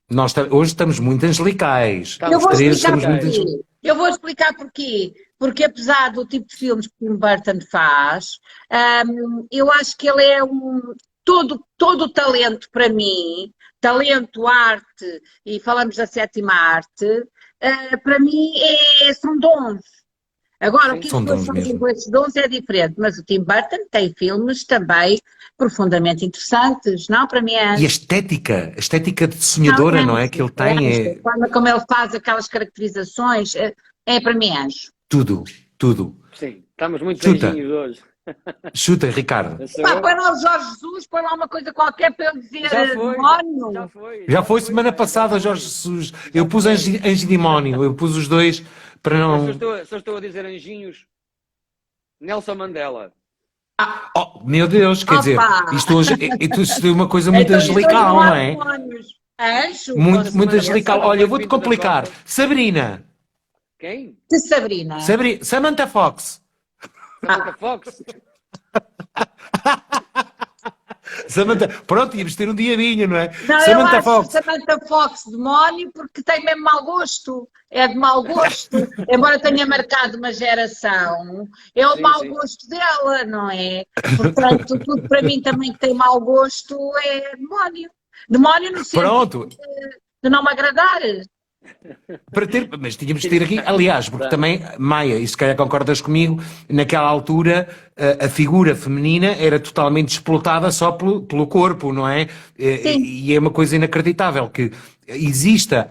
Nós hoje estamos muito angelicais. Tá, Eu vou Os três explicar estamos muito porquê. Eu vou explicar porquê. Porque apesar do tipo de filmes que Tim Burton faz, eu acho que ele é todo o talento para mim, talento, arte, e falamos da sétima arte, para mim são dons. Agora, Sim, o que as são pessoas dons fazem mesmo. com esses dons é diferente, mas o Tim Burton tem filmes também profundamente interessantes, não? Para mim é E a estética de sonhadora, não é? Que ele tem anjo. é A forma como ele faz aquelas caracterizações é para mim anjo. tudo, tudo. Sim, estamos muito Chuta. beijinhos hoje. Chuta, Ricardo. Eu sou Pá, eu. põe lá o Jorge Jesus, põe lá uma coisa qualquer para eu dizer Já foi, demónio. já foi. Já foi semana passada, Jorge Jesus. Eu pus anjo e demónio, eu pus os dois para Mas não. só estou a dizer anjinhos. Nelson Mandela. Oh, meu Deus, quer dizer, Opa! isto é uma coisa muito Então, angelical, não é? demónios. Anjo? Muito, Semana muito angelical. passada Olha, eu foi vou-te Pinto da complicar. Costa. Sabrina. Quem? De Sabrina. Samantha Fox. Samantha Fox? Samantha, pronto, íamos ter um diabinho, não é? Não, eu Samantha acho Fox. Samantha Fox demónio porque tem mesmo mau gosto. É de mau gosto. Embora tenha marcado uma geração, é o Sim, mau sim. gosto dela, não é? Portanto, tudo para mim também que tem mau gosto é demónio. Demónio no sentido Pronto, de não me agradar. para ter, mas tínhamos de ter aqui, aliás, porque também, Maia, e se calhar concordas comigo, naquela altura a figura feminina era totalmente explotada só pelo corpo, não é? Sim. E é uma coisa inacreditável que exista.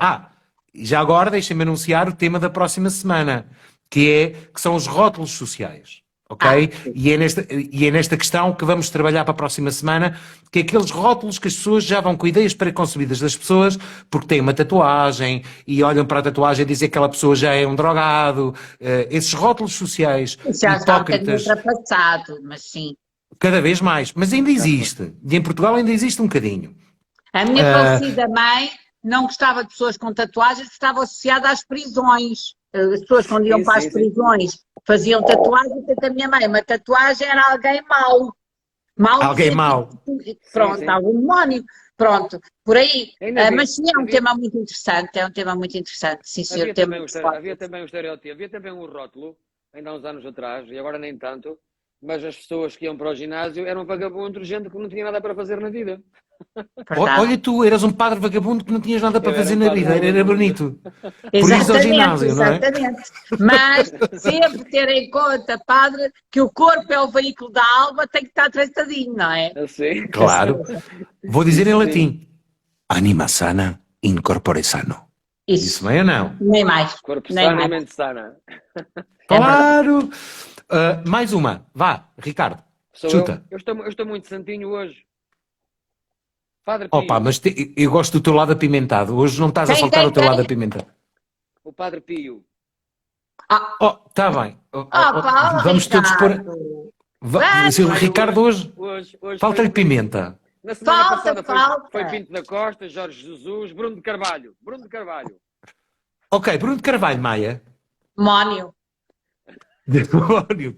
Já agora deixem-me anunciar o tema da próxima semana, que são os rótulos sociais. Ok? E é nesta questão que vamos trabalhar para a próxima semana, que é aqueles rótulos que as pessoas já vão com ideias preconcebidas das pessoas, porque têm uma tatuagem e olham para a tatuagem e dizem que aquela pessoa já é um drogado. Esses rótulos sociais Já está um bocadinho hipócritas, ultrapassado, mas sim. cada vez mais. Mas ainda existe. E em Portugal ainda existe um bocadinho. A minha falecida mãe não gostava de pessoas com tatuagens, estava associada às prisões. As pessoas quando iam Sim, para as sim, sim. prisões faziam tatuagem, portanto a minha mãe, uma tatuagem era alguém mau. Mau no Alguém sentido mau. de- Pronto, sim. algum demónio. Pronto, por aí. Ainda vi- Mas sim, é um havia- tema muito interessante, é um tema muito interessante. Sim, senhor, Havia tema também, muito forte. havia também um estereótipo, havia também um rótulo, ainda há uns anos atrás, e agora nem tanto, mas as pessoas que iam para o ginásio eram vagabundos, gente que não tinha nada para fazer na vida. Verdade. Olha, tu eras um padre vagabundo que não tinhas nada para Eu era fazer um na padre vida, era vagabundo. bonito. Por isso ao Exatamente, ginásio, não é? exatamente. Mas sempre ter em conta, padre, que o corpo é o veículo da alma, tem que estar tratadinho, não é? Assim. Claro. Vou dizer em Sim. latim. Anima sana, in corpore sano. Isso, Isso bem ou não? nem mais. Corpo Nem sano e mais. mente sana. Claro! Mais uma. Vá, Ricardo. Sou Chuta. eu estou muito santinho hoje. Padre Pio. Opa, mas eu gosto do teu lado apimentado. Hoje não estás a Quem, faltar quem, o teu quem? lado apimentado. O Padre Pio. Oh, está bem. Opa, Vamos todos pôr. Ricardo. Se o Olha, Ricardo hoje. Hoje Falta-lhe foi- pimenta. Na semana Falta, passada falta. foi Pinto da Costa, Jorge Jesus, Bruno de Carvalho. Bruno de Carvalho. Ok, Bruno de Carvalho, Maia. Demónio. Demónio.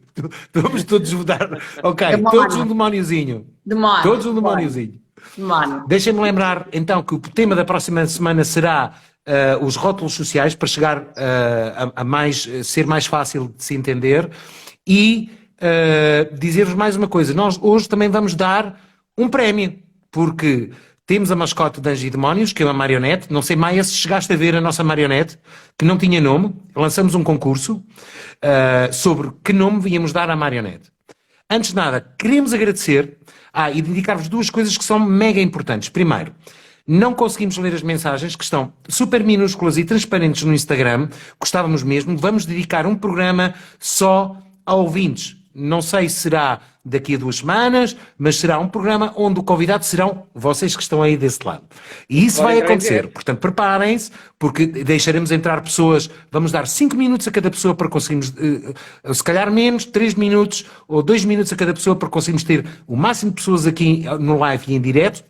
Vamos todos mudar. Ok, Demónio. todos um demóniozinho. Demónio. Todos um demóniozinho. Demónio. Deixem-me lembrar, então, que o tema da próxima semana será os rótulos sociais, para chegar ser mais fácil de se entender. E dizer-vos mais uma coisa. Nós hoje também vamos dar um prémio, porque temos a mascote de Anjos e Demónios, que é uma marionete. Não sei, Maia, se chegaste a ver a nossa marionete, que não tinha nome. Lançamos um concurso sobre que nome íamos dar à marionete. Antes de nada, queremos agradecer e dedicar-vos duas coisas que são mega importantes. Primeiro, não conseguimos ler as mensagens que estão super minúsculas e transparentes no Instagram. Gostávamos mesmo. Vamos dedicar um programa só a ouvintes. Não sei se será daqui a 2 semanas, mas será um programa onde o convidado serão vocês que estão aí desse lado. E isso vai acontecer. Portanto, preparem-se, porque deixaremos entrar pessoas, vamos dar 5 minutos a cada pessoa para conseguirmos, se calhar menos, 3 minutos ou 2 minutos a cada pessoa para conseguirmos ter o máximo de pessoas aqui no live e em direto.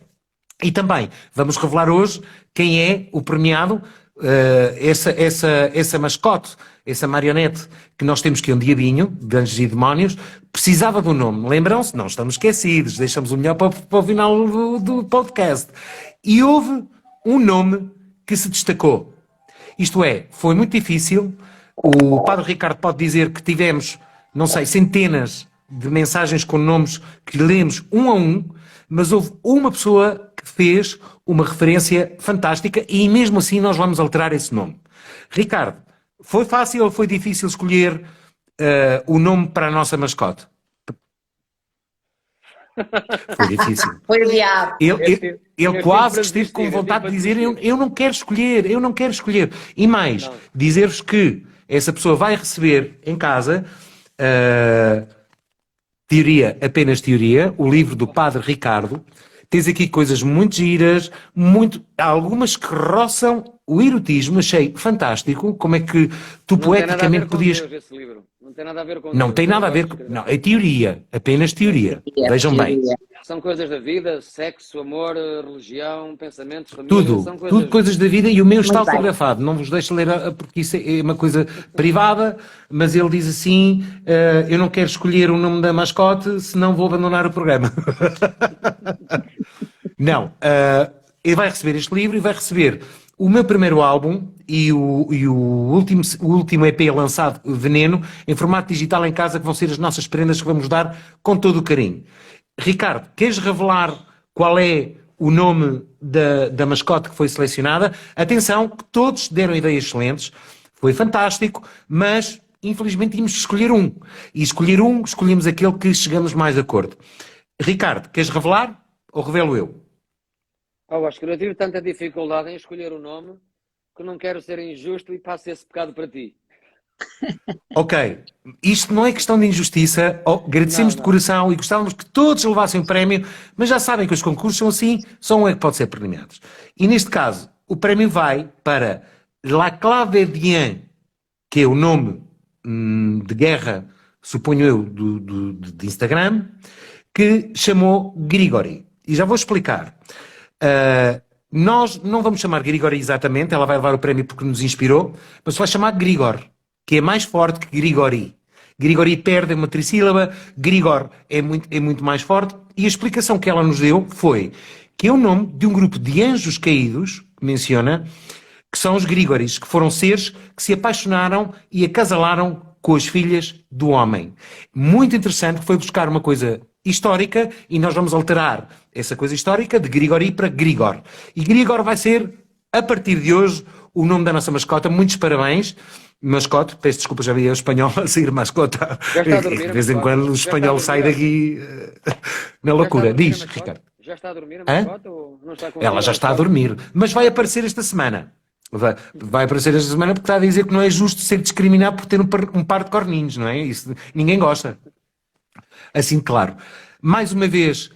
E também vamos revelar hoje quem é o premiado, essa mascote, essa marionete que nós temos, que é um diabinho de Anjos e Demónios, precisava de um nome. Lembram-se? Não estamos esquecidos, deixamos o melhor para o final do podcast. E houve um nome que se destacou. Isto é, foi muito difícil. O Padre Ricardo pode dizer que tivemos, não sei, centenas de mensagens com nomes que lemos um a um, mas houve uma pessoa que fez uma referência fantástica e mesmo assim nós vamos alterar esse nome. Ricardo, foi fácil ou foi difícil escolher o nome para a nossa mascote? Foi difícil. Foi adiado. Ele quase que esteve com vontade de dizer eu não quero escolher. E mais, dizer-vos que essa pessoa vai receber em casa apenas teoria, o livro do Padre Ricardo. Tens aqui coisas muito giras, algumas que roçam o erotismo. Achei fantástico. Como é que tu poeticamente podias... Não tem nada a ver com Não tem nada a ver com... Não, é teoria, apenas teoria. Vejam bem. São coisas da vida, sexo, amor, religião, pensamentos, família. Tudo coisas da vida, e o meu está autografado. Não vos deixo ler porque isso é uma coisa privada, mas ele diz assim, eu não quero escolher o nome da mascote, senão vou abandonar o programa. Não, ele vai receber este livro e vai receber o meu primeiro álbum e o último EP lançado, Veneno, em formato digital em casa, que vão ser as nossas prendas que vamos dar com todo o carinho. Ricardo, queres revelar qual é o nome da mascote que foi selecionada? Atenção, que todos deram ideias excelentes, foi fantástico, mas infelizmente tínhamos que escolher um. E escolhemos aquele que chegamos mais de acordo. Ricardo, queres revelar ou revelo eu? Acho que eu tive tanta dificuldade em escolher o nome que não quero ser injusto e passo esse pecado para ti. Ok, isto não é questão de injustiça, agradecemos de coração e gostávamos que todos levassem o prémio, mas já sabem que os concursos são assim, só um é que pode ser premiados. E neste caso, o prémio vai para La Clave Dien, que é o nome de guerra, suponho eu, de Instagram, que chamou Grigori. E já vou explicar. Nós não vamos chamar Grigori exatamente, ela vai levar o prémio porque nos inspirou, mas vai chamar Grigor, que é mais forte que Grigori. Grigori perde uma trissílaba, Grigor é muito mais forte, e a explicação que ela nos deu foi que é o nome de um grupo de anjos caídos, que menciona, que são os Grigoris, que foram seres que se apaixonaram e acasalaram com as filhas do homem. Muito interessante, que foi buscar uma coisa histórica, e nós vamos alterar essa coisa histórica de Grigori para Grigor. E Grigor vai ser, a partir de hoje, o nome da nossa mascota. Muitos parabéns. Mascote, peço desculpa, já vi o espanhol a sair mascota. Já está a dormir, de vez em quando o espanhol sai daqui na loucura. Diz, Ricardo. Já está a dormir a mascote ou não está com Ela já está a dormir, mas vai aparecer esta semana. Vai aparecer esta semana porque está a dizer que não é justo ser discriminado por ter um par de corninhos, não é? Isso ninguém gosta. Assim, claro. Mais uma vez,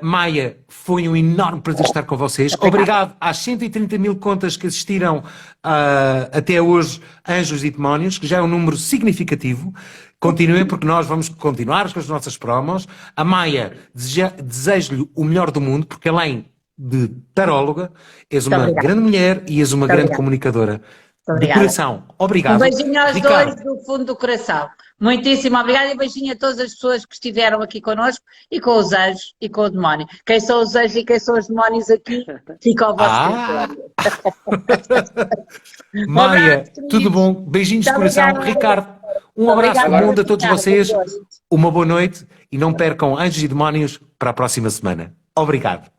Maia, foi um enorme prazer estar com vocês. Obrigado às 130 mil contas que assistiram até hoje, Anjos e Demónios, que já é um número significativo. Continuem, porque nós vamos continuar com as nossas promos. A Maia, desejo-lhe o melhor do mundo, porque além de taróloga, és uma grande mulher e és uma grande comunicadora. Muito De obrigada. coração. Um Obrigado. beijinho aos Ricardo. dois do fundo do coração. Muitíssimo obrigada e beijinho a todas as pessoas que estiveram aqui connosco e com os anjos e com o demónio. Quem são os anjos e quem são os demónios aqui, fica ao vosso critério. Maia, abraço, tudo queridos. bom? Beijinhos de Muito coração. obrigada. Ricardo, um abraço do Obrigada, mundo a todos Ricardo. vocês. Gosto. Uma boa noite e não percam Anjos e Demónios para a próxima semana. Obrigado.